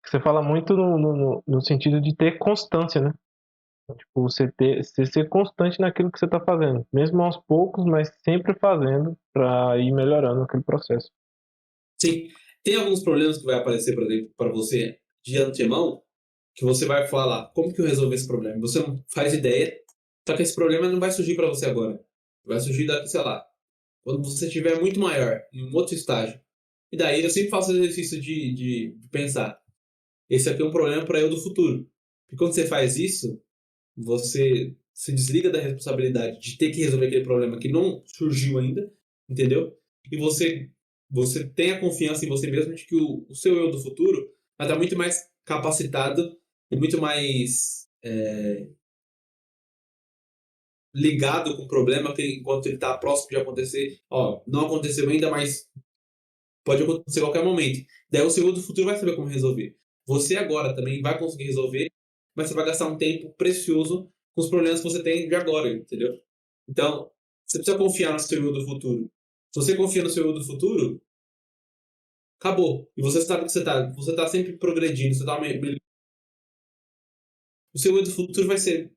Você fala muito no sentido de ter constância, né? Tipo, você ser constante naquilo que você está fazendo, mesmo aos poucos, mas sempre fazendo para ir melhorando aquele processo. Sim, tem alguns problemas que vai aparecer, por exemplo, para você de antemão, que você vai falar, como que eu resolvo esse problema? Você não faz ideia, só que esse problema não vai surgir para você agora. Vai surgir daqui, sei lá, quando você estiver muito maior, em um outro estágio. E daí eu sempre faço o exercício de pensar, esse aqui é um problema para eu do futuro. E quando você faz isso, você se desliga da responsabilidade de ter que resolver aquele problema que não surgiu ainda, entendeu? E você tem a confiança em você mesmo de que o seu eu do futuro vai estar muito mais capacitado e muito mais ligado com o problema que enquanto ele está próximo de acontecer. Ó, não aconteceu ainda, mas pode acontecer a qualquer momento. Daí o seu eu do futuro vai saber como resolver. Você agora também vai conseguir resolver, mas você vai gastar um tempo precioso com os problemas que você tem de agora, entendeu? Então, você precisa confiar no seu eu do futuro. Se você confia no seu eu do futuro, acabou. E você sabe que você tá sempre progredindo, você tá o seu eu do futuro vai ser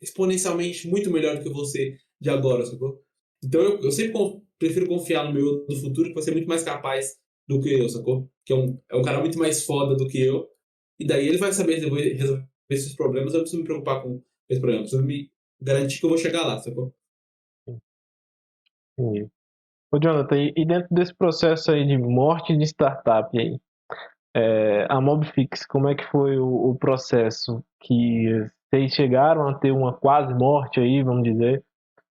exponencialmente muito melhor do que você de agora, sacou? Então eu sempre prefiro confiar no meu eu do futuro, que vai ser muito mais capaz do que eu, sacou? Que é um cara muito mais foda do que eu. E daí ele vai saber resolver esses problemas, eu não preciso me preocupar com esse problema, eu preciso me garantir que eu vou chegar lá, sacou? E, ô Jonathan, e dentro desse processo aí de morte de startup aí, a Mobfix, como é que foi o processo? Que vocês chegaram a ter uma quase morte aí, vamos dizer?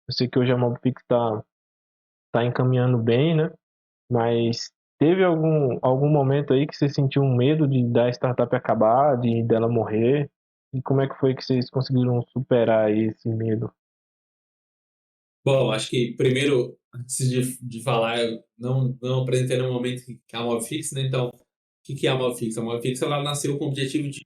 Eu sei que hoje a Mobfix tá encaminhando bem, né? Mas teve algum momento aí que você sentiu um medo de da startup acabar, de dela morrer? E como é que foi que vocês conseguiram superar esse medo? Bom, acho que primeiro, antes de falar, eu não apresentei no momento que é a Mobfix, né? Então, o que é a Mobfix? A Mobfix ela nasceu com o objetivo de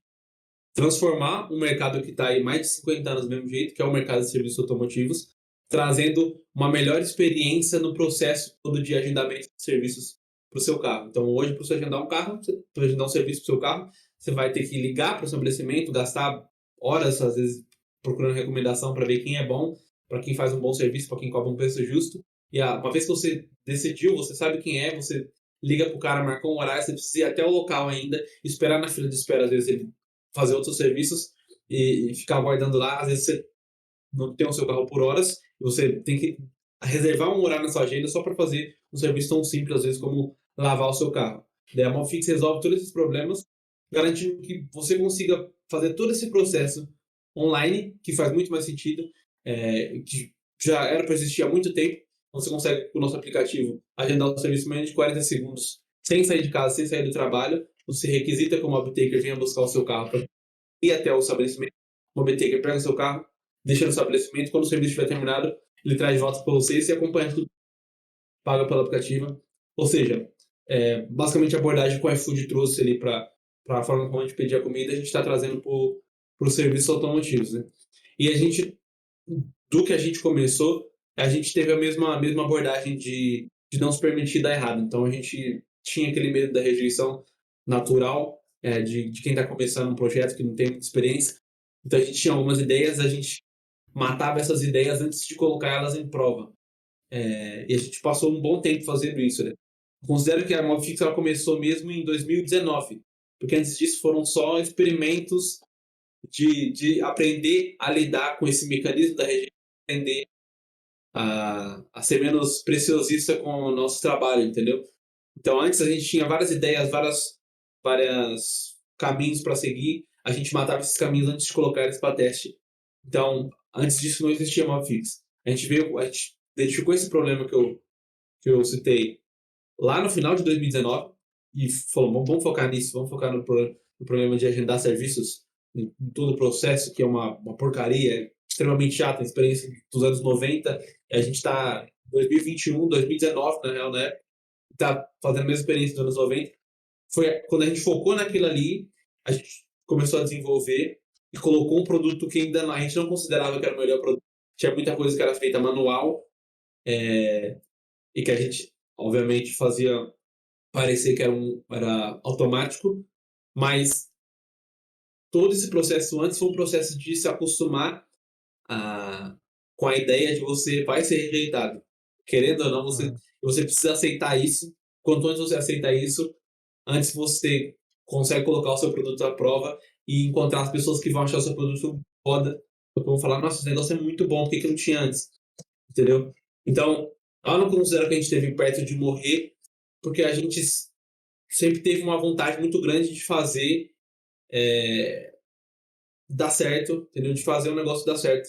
transformar um mercado que está aí mais de 50 anos do mesmo jeito, que é o mercado de serviços automotivos, trazendo uma melhor experiência no processo todo de agendamento de serviços para o seu carro. Então, hoje, para você agendar um carro, para agendar um serviço para o seu carro, você vai ter que ligar para o estabelecimento, gastar horas, às vezes, procurando recomendação para ver quem é bom, para quem faz um bom serviço, para quem cobra um preço justo. E uma vez que você decidiu, você sabe quem é, você liga para o cara, marcou um horário, você precisa ir até o local ainda, esperar na fila de espera, às vezes ele fazer outros serviços e ficar aguardando lá. Às vezes você não tem o seu carro por horas e você tem que reservar um horário na sua agenda só para fazer um serviço tão simples, às vezes, como lavar o seu carro. Daí a Mobfix resolve todos esses problemas, garantindo que você consiga fazer todo esse processo online, que faz muito mais sentido, que já era para existir há muito tempo. Então você consegue, com o nosso aplicativo, agendar o serviço em menos de 40 segundos, sem sair de casa, sem sair do trabalho. Você requisita que o Mobtaker venha buscar o seu carro para ir até o estabelecimento. O Mobtaker pega o seu carro, deixa no estabelecimento, quando o serviço estiver terminado, ele traz de volta para você e você acompanha tudo, paga pelo aplicativo. Ou seja, basicamente a abordagem que o iFood trouxe ali para a forma como a gente pedia comida, a gente está trazendo para os serviços automotivos. Né? E a gente, do que a gente começou, a gente teve a mesma abordagem de não se permitir dar errado. Então a gente tinha aquele medo da rejeição natural de quem está começando um projeto que não tem muita experiência. Então a gente tinha algumas ideias, a gente matava essas ideias antes de colocar elas em prova. E a gente passou um bom tempo fazendo isso, né? Considero que a Mobfix ela começou mesmo em 2019, porque antes disso foram só experimentos de aprender a lidar com esse mecanismo da rejeição, aprender a ser menos preciosista com o nosso trabalho, entendeu? Então antes a gente tinha várias ideias, várias caminhos para seguir, a gente matava esses caminhos antes de colocar eles para teste. Então, antes disso não existia Mobfix. A gente identificou esse problema que eu citei lá no final de 2019 e falou, vamos focar nisso, vamos focar no problema de agendar serviços em todo o processo, que é uma porcaria, é extremamente chata, a experiência dos anos 90, e a gente está em 2021, 2019, na real, né? Está fazendo a mesma experiência dos anos 90. Foi quando a gente focou naquilo ali, a gente começou a desenvolver e colocou um produto que ainda a gente não considerava que era o melhor produto. Tinha muita coisa que era feita manual, e que a gente, obviamente, fazia parecer que era automático, mas todo esse processo antes foi um processo de se acostumar com a ideia de você vai ser rejeitado. Querendo ou não, você precisa aceitar isso. Quanto antes você aceita isso, antes você consegue colocar o seu produto à prova e encontrar as pessoas que vão achar o seu produto foda, que vão falar, nossa, esse negócio é muito bom, por que não tinha antes? Entendeu? Então, eu não considero que a gente esteve perto de morrer, porque a gente sempre teve uma vontade muito grande de fazer dar certo, entendeu? De fazer um negócio dar certo.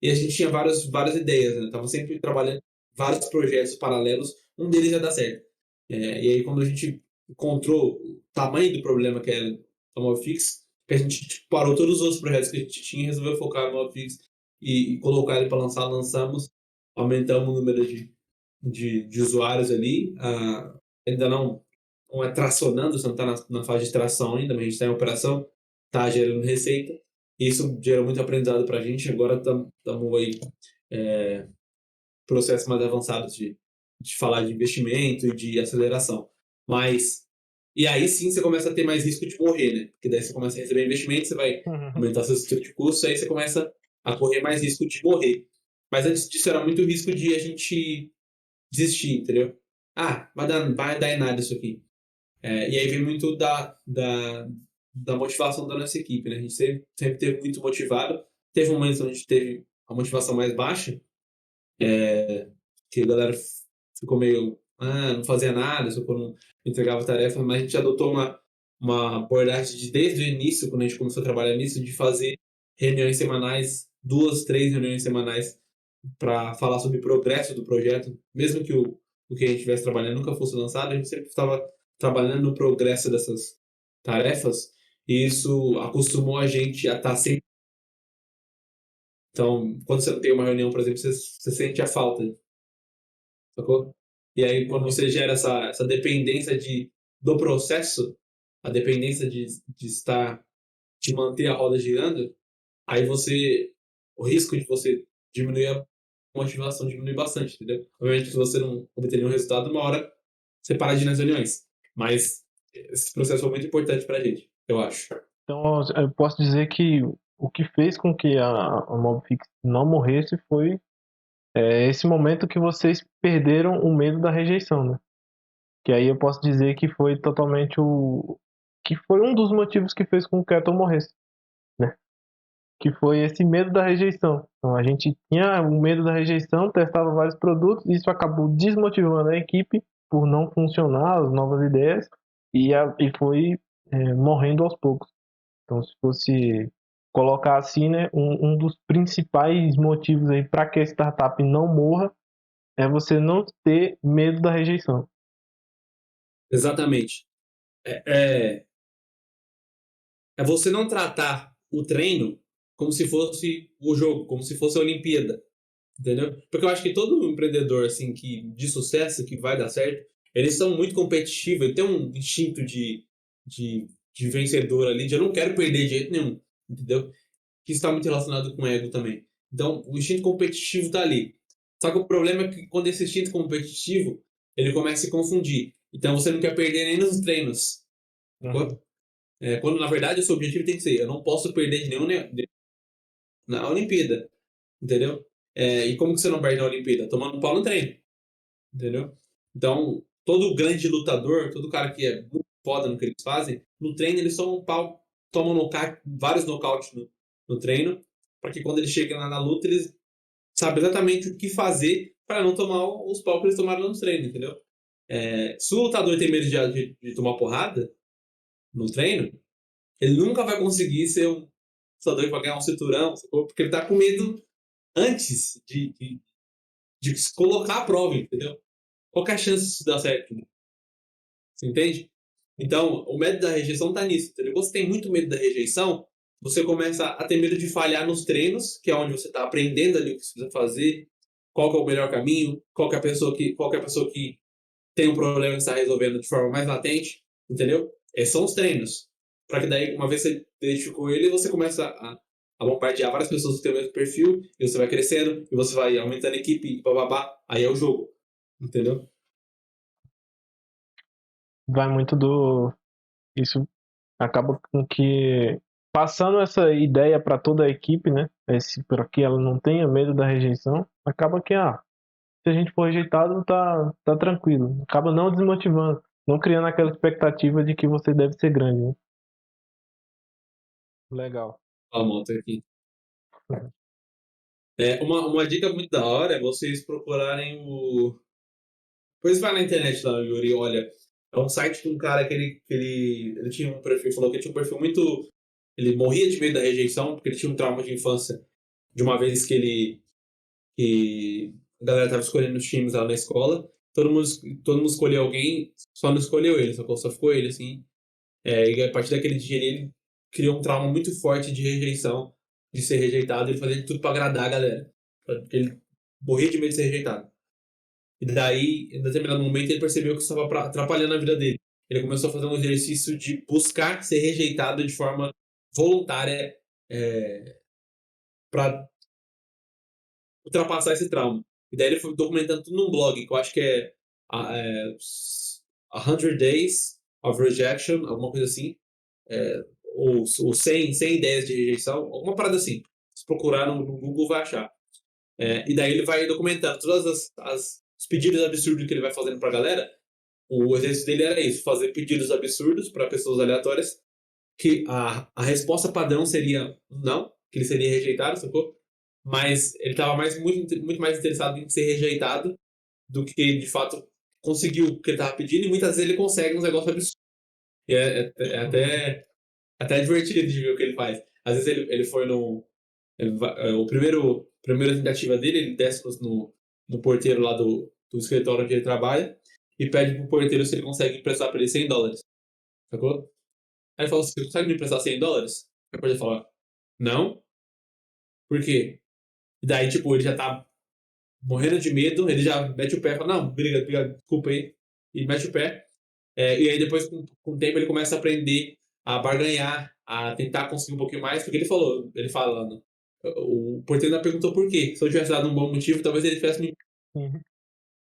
E a gente tinha várias ideias, né? Tava sempre trabalhando vários projetos paralelos, um deles ia dar certo. E aí, quando a gente encontrou o tamanho do problema que era o MobFix, que a gente tipo, parou todos os outros projetos que a gente tinha e resolveu focar no MobFix e colocar ele para lançar, lançamos, aumentamos o número de usuários ali. Ainda não é tracionando, você não está na fase de tração ainda, mas a gente está em operação, está gerando receita. Isso gerou muito aprendizado para a gente. Agora estamos aí processos mais avançados de falar de investimento e de aceleração. Mas, e aí sim você começa a ter mais risco de morrer, né? Porque daí você começa a receber investimento, você vai aumentar seu estrutura de custo, aí você começa a correr mais risco de morrer. Mas antes disso era muito risco de a gente desistir, entendeu? Vai dar em nada isso aqui. E aí vem muito da motivação da nossa equipe, né? A gente sempre teve muito motivado. Teve momentos onde a gente teve a motivação mais baixa, que a galera ficou meio, não fazia nada, só não entregava tarefa, mas a gente adotou uma abordagem desde o início, quando a gente começou a trabalhar nisso, de fazer reuniões semanais, 2, 3 reuniões semanais para falar sobre o progresso do projeto, mesmo que o que a gente estivesse trabalhando nunca fosse lançado, a gente sempre estava trabalhando no progresso dessas tarefas, e isso acostumou a gente a estar sempre. Então, quando você tem uma reunião, por exemplo, você sente a falta, sacou? E aí, quando você gera essa dependência do processo, a dependência de manter a roda girando, aí o risco de você diminuir a motivação diminui bastante, entendeu? Obviamente, se você não obter nenhum resultado, uma hora você para de ir nas reuniões. Mas esse processo foi muito importante pra gente, eu acho. Então, eu posso dizer que o que fez com que a Mobfix não morresse foi esse momento que vocês perderam o medo da rejeição, né? Que aí eu posso dizer que foi totalmente que foi um dos motivos que fez com que o Keto morresse, né? Que foi esse medo da rejeição. Então a gente tinha o medo da rejeição, testava vários produtos, e isso acabou desmotivando a equipe por não funcionar as novas ideias e foi morrendo aos poucos. Então, se fosse colocar assim, né, um dos principais motivos aí para que a startup não morra é você não ter medo da rejeição. Exatamente. É, é você não tratar o treino como se fosse o jogo, como se fosse a Olimpíada, entendeu? Porque eu acho que todo empreendedor assim de sucesso, que vai dar certo, eles são muito competitivos, eles têm um instinto de vencedor ali, de eu não quero perder de jeito nenhum, entendeu? Que está muito relacionado com o ego também. Então, o instinto competitivo está ali. Só que o problema é que quando esse instinto competitivo, ele começa a se confundir. Então, você não quer perder nem nos treinos. Uhum. Quando, na verdade, o seu objetivo tem que ser, eu não posso perder de nenhum na Olimpíada, entendeu? E como que você não perde na Olimpíada? Tomando um pau no treino, entendeu? Então, todo grande lutador, todo cara que é muito foda no que eles fazem, no treino eles tomam um pau, tomam nocaute, vários nocautes no treino, para que quando eles chegam lá na luta, eles sabem exatamente o que fazer para não tomar os pau que eles tomaram no treino, entendeu? Se o lutador tem medo de tomar porrada no treino, ele nunca vai conseguir ser um lutador que vai ganhar um cinturão, sacou? Porque ele tá com medo antes de se colocar à prova, entendeu? Qual que é a chance disso dar certo? Você entende? Então, o medo da rejeição tá nisso, entendeu? Quando você tem muito medo da rejeição, você começa a ter medo de falhar nos treinos, que é onde você está aprendendo ali o que você precisa fazer, qual que é o melhor caminho, qual que é a pessoa que tem um problema que está resolvendo de forma mais latente, entendeu? Esses são os treinos. Para que daí, uma vez você identificou ele, você começa a bombardear várias pessoas que têm o mesmo perfil, e você vai crescendo, e você vai aumentando a equipe, e bababá, aí é o jogo, entendeu? Vai muito do. Isso acaba com que passando essa ideia para toda a equipe, né? Para que ela não tenha medo da rejeição, acaba que, se a gente for rejeitado, tá tranquilo. Acaba não desmotivando, não criando aquela expectativa de que você deve ser grande, né? Legal. A moto aqui. Uma dica muito da hora é vocês procurarem o. Depois vai na internet lá, Yuri, olha. É um site de um cara ele tinha um perfil, falou que ele tinha um perfil muito. Ele morria de medo da rejeição, porque ele tinha um trauma de infância. De uma vez que a galera tava escolhendo os times lá na escola, todo mundo escolheu alguém, só não escolheu ele, só ficou ele, assim. E a partir daquele dia ele criou um trauma muito forte de rejeição, de ser rejeitado, ele fazia de tudo pra agradar a galera. Porque ele morria de medo de ser rejeitado. E daí, em determinado momento, ele percebeu que isso estava atrapalhando a vida dele. Ele começou a fazer um exercício de buscar ser rejeitado de forma voluntária para ultrapassar esse trauma. E daí ele foi documentando tudo num blog, que eu acho que é 100 Days of Rejection, alguma coisa assim. Ou 100 ideias de rejeição, alguma parada assim. Se procurar no Google, vai achar. E daí ele vai documentando todas os pedidos absurdos que ele vai fazendo pra galera. O exercício dele era isso, fazer pedidos absurdos para pessoas aleatórias, que a resposta padrão seria não, que ele seria rejeitado, sacou? Mas ele estava muito mais interessado em ser rejeitado do que, de fato, conseguiu o que ele estava pedindo, e muitas vezes ele consegue uns negócios absurdos. E até divertido de ver o que ele faz. Às vezes ele foi no. Primeira tentativa dele, ele desce no porteiro lá do escritório onde ele trabalha e pede pro porteiro se ele consegue emprestar pra ele $100, sacou? Aí ele fala: você consegue me emprestar $100? Aí o porteiro fala: não, por quê? E daí, tipo, ele já tá morrendo de medo, ele já mete o pé e fala: não, obrigado, desculpa aí, e mete o pé. E aí depois, com o tempo, ele começa a aprender a barganhar, a tentar conseguir um pouquinho mais, porque ele fala lá, né? O porteiro ainda perguntou por quê. Se eu tivesse dado um bom motivo, talvez ele tivesse me. Uhum.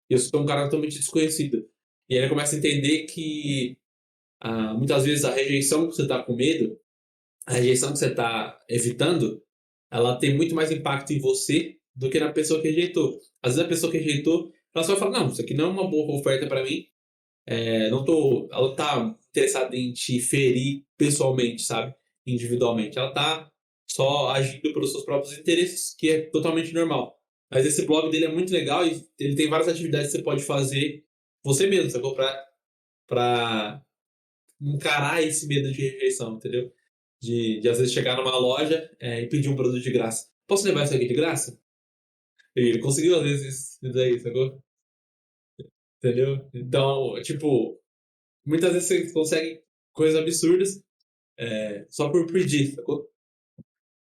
Eu sou um cara totalmente desconhecido. E aí ele começa a entender que muitas vezes a rejeição que você tá com medo, a rejeição que você tá evitando, ela tem muito mais impacto em você do que na pessoa que rejeitou. Às vezes a pessoa que rejeitou, ela só fala: não, isso aqui não é uma boa oferta para mim. Ela tá interessada em te ferir pessoalmente, sabe? Individualmente. Ela tá só agindo pelos seus próprios interesses, que é totalmente normal. Mas esse blog dele é muito legal e ele tem várias atividades que você pode fazer você mesmo, sacou? Pra encarar esse medo de rejeição, entendeu? De às vezes chegar numa loja e pedir um produto de graça. Posso levar isso aqui de graça? E ele conseguiu às vezes isso daí, sacou? Entendeu? Então, tipo, muitas vezes você consegue coisas absurdas só por pedir, sacou?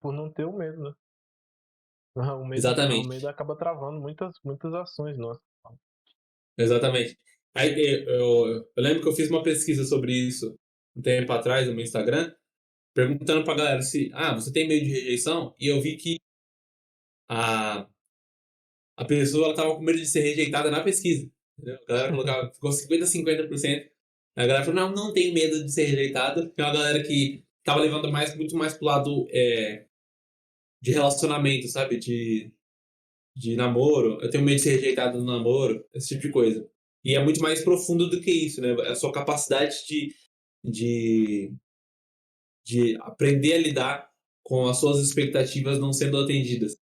Por não ter o medo, né? O Exatamente, medo acaba travando muitas ações nossas. exatamente. Aí eu lembro que eu fiz uma pesquisa sobre isso um tempo atrás no meu Instagram, perguntando pra galera se, você tem medo de rejeição? E eu vi que a, a pessoa ela tava com medo de ser rejeitada na pesquisa. Entendeu? A galera ficou 50-50%. A galera falou: não tenho medo de ser rejeitado. Tem uma galera que tava levando muito mais pro lado de relacionamento, sabe? De namoro. Eu tenho medo de ser rejeitado no namoro, esse tipo de coisa. E é muito mais profundo do que isso, né? É a sua capacidade de, de aprender a lidar com as suas expectativas não sendo atendidas.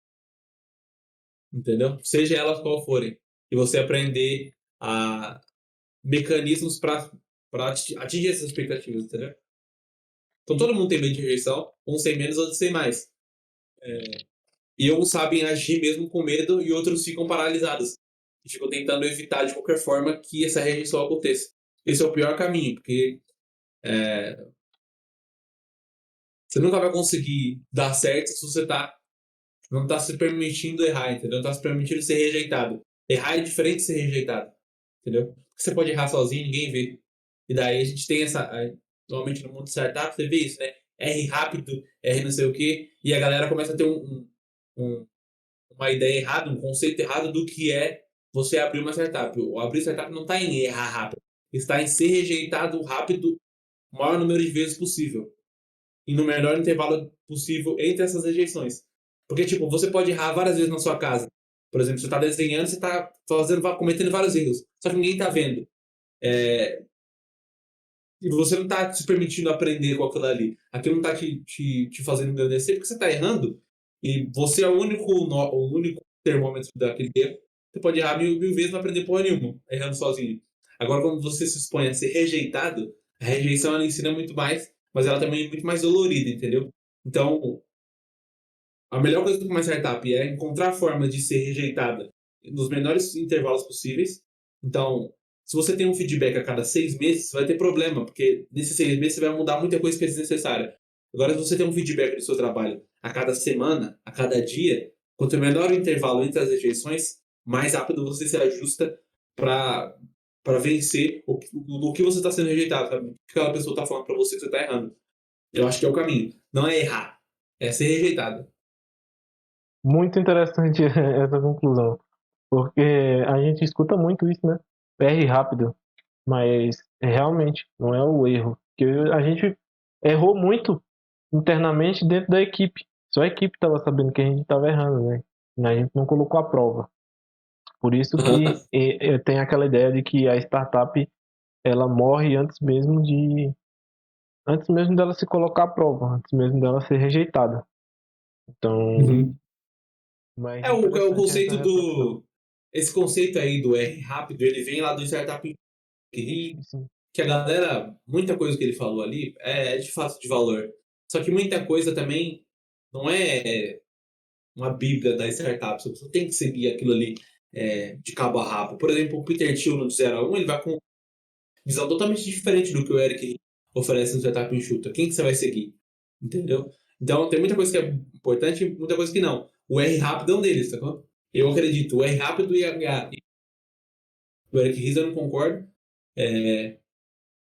Entendeu? Seja elas qual forem. E você aprender a mecanismos para atingir essas expectativas, entendeu? Então todo mundo tem medo de rejeição, uns sem menos, outros sem mais. E uns sabem agir mesmo com medo e outros ficam paralisados. E ficam tentando evitar de qualquer forma que essa rejeição aconteça. Esse é o pior caminho, porque você nunca vai conseguir dar certo se você não tá se permitindo errar, entendeu? Não tá se permitindo ser rejeitado. Errar é diferente de ser rejeitado, entendeu? Porque você pode errar sozinho, ninguém vê. E daí a gente tem normalmente no mundo de startup, você vê isso, né? R rápido, R não sei o quê, e a galera começa a ter um uma ideia errada, um conceito errado do que é você abrir uma startup. O abrir startup não está em errar rápido, está em ser rejeitado rápido o maior número de vezes possível. e no menor intervalo possível entre essas rejeições. Porque, tipo, você pode errar várias vezes na sua casa. Por exemplo, você está desenhando, você está cometendo vários erros, só que ninguém está vendo. E você não está se permitindo aprender com aquilo ali. Aquilo não está te fazendo engrandecer porque você está errando. E você é o único termômetro daquele erro. Você pode errar mil vezes e não aprender porra nenhuma, errando sozinho. Agora, quando você se expõe a ser rejeitado, a rejeição ela ensina muito mais, mas ela também é muito mais dolorida, entendeu? Então, a melhor coisa para uma startup é encontrar formas de ser rejeitada nos menores intervalos possíveis. Então, se você tem um feedback a cada 6 meses, você vai ter problema, porque nesses 6 meses você vai mudar muita coisa que é desnecessária. Agora, se você tem um feedback do seu trabalho a cada semana, a cada dia, quanto menor o intervalo entre as rejeições, mais rápido você se ajusta para vencer o que você está sendo rejeitado, sabe? O que aquela pessoa está falando para você que você está errando. Eu acho que é o caminho. Não é errar, é ser rejeitado. Muito interessante essa conclusão, porque a gente escuta muito isso, né? Erre rápido, mas realmente não é o erro. Porque a gente errou muito internamente dentro da equipe. Só a equipe estava sabendo que a gente estava errando, né? A gente não colocou a prova. Por isso que tem aquela ideia de que a startup ela morre antes mesmo dela se colocar à prova, antes mesmo dela ser rejeitada. Então, Uhum. mais É o interessante essa conceito reflexão. do. Esse conceito aí do R rápido, ele vem lá do Startup Sim, que a galera, muita coisa que ele falou ali é de fato de valor. Só que muita coisa também não é uma bíblia da startup. Você tem que seguir aquilo ali de cabo a rabo. Por exemplo, o Peter Thiel no 0 a 1, ele vai com visão totalmente diferente do que o Eric oferece no Startup Enxuta. Quem que você vai seguir? Entendeu? Então, tem muita coisa que é importante e muita coisa que não. O R rápido é um deles, tá bom? Eu acredito. O R rápido e o Eric Ries eu não concordo.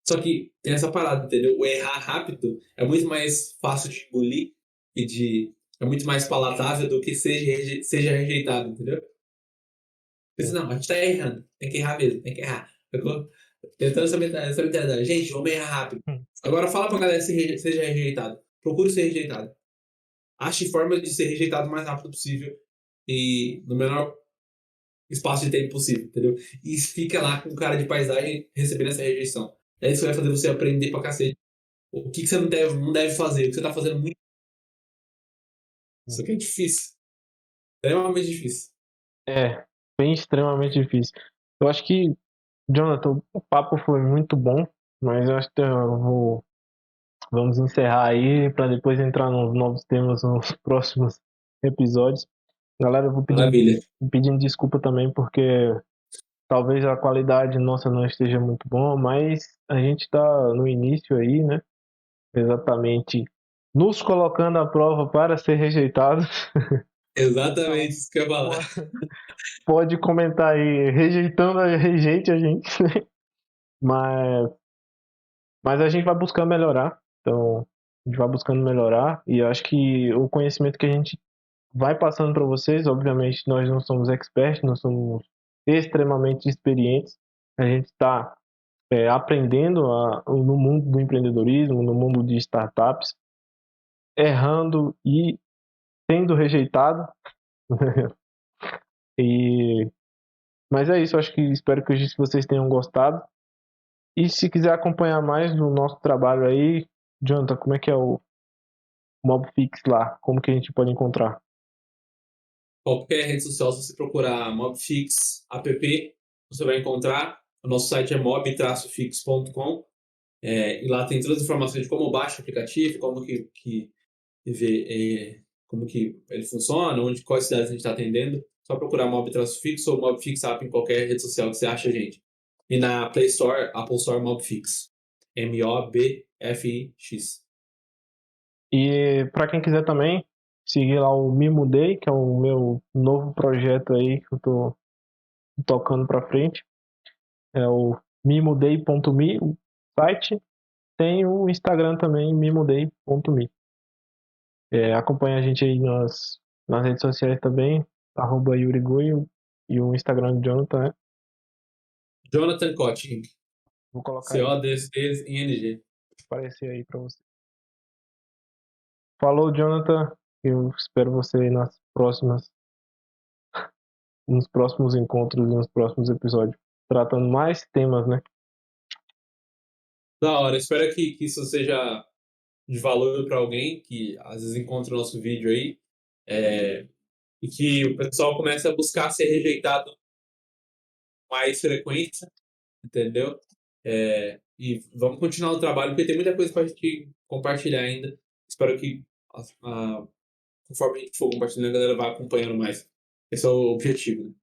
Só que tem essa parada, entendeu? O errar rápido é muito mais fácil de engolir é muito mais palatável do que seja rejeitado, entendeu? Porque, sim. não, a gente tá errando. Tem que errar mesmo, tem que errar. Ficou tentando essa mentalidade. Gente, vamos errar rápido. Hum. Agora fala pra galera se seja rejeitado. Procure ser rejeitado. Ache formas de ser rejeitado o mais rápido possível e no menor espaço de tempo possível, entendeu? E fica lá com cara de paisagem recebendo essa rejeição. É isso que vai fazer você aprender pra cacete. O que você não deve fazer, o que você tá fazendo muito. Isso aqui é difícil. Extremamente difícil. É, bem extremamente difícil. Eu acho que, Jonathan, o papo foi muito bom, mas eu acho que vamos encerrar aí para depois entrar nos novos temas nos próximos episódios. Galera, eu vou Maravilha. pedindo desculpa também porque talvez a qualidade nossa não esteja muito boa, mas a gente está no início aí, né? Exatamente nos colocando à prova para ser rejeitado. Exatamente Então, isso que eu ia falar. pode comentar aí, rejeite a gente, mas, mas a gente vai buscando melhorar. Então, a gente vai buscando melhorar e eu acho que o conhecimento que a gente vai passando para vocês, obviamente nós não somos experts, nós somos extremamente experientes. A gente está aprendendo no mundo do empreendedorismo, no mundo de startups, errando e sendo rejeitado. E, mas é isso, acho que espero que vocês tenham gostado. E se quiser acompanhar mais do nosso trabalho aí, Jonathan, como é que é o Mobfix lá? Como que a gente pode encontrar? Qualquer rede social, se você procurar Mobfix app, você vai encontrar. O nosso site é mob-fix.com. E lá tem todas as informações de como baixa o aplicativo, como que ele funciona, quais cidades a gente está atendendo. Só procurar Mob-Fix ou Mobfix App em qualquer rede social que você acha a gente. E na Play Store, Apple Store Mobfix. Mobfix. E para quem quiser também, seguir lá o Me Mudei, que é o meu novo projeto aí que eu tô tocando para frente. É o mimudei.me, o site. Tem o Instagram também, mimudei.me. Acompanha a gente aí nas redes sociais também, @yurigoi e o Instagram do Jonathan, né? Jonathan Kotting. Vou colocar aí pra CODCNG. aparecer aí para você. Falou, Jonathan. Eu espero você aí nos próximos encontros, nos próximos episódios, tratando mais temas, né? Da hora, espero que isso seja de valor para alguém que às vezes encontra o nosso vídeo aí, e que o pessoal comece a buscar ser rejeitado com mais frequência, entendeu? E vamos continuar o trabalho, porque tem muita coisa para a gente compartilhar ainda. Espero que, conforme a gente for compartilhando, a galera vá acompanhando mais. Esse é o objetivo, né?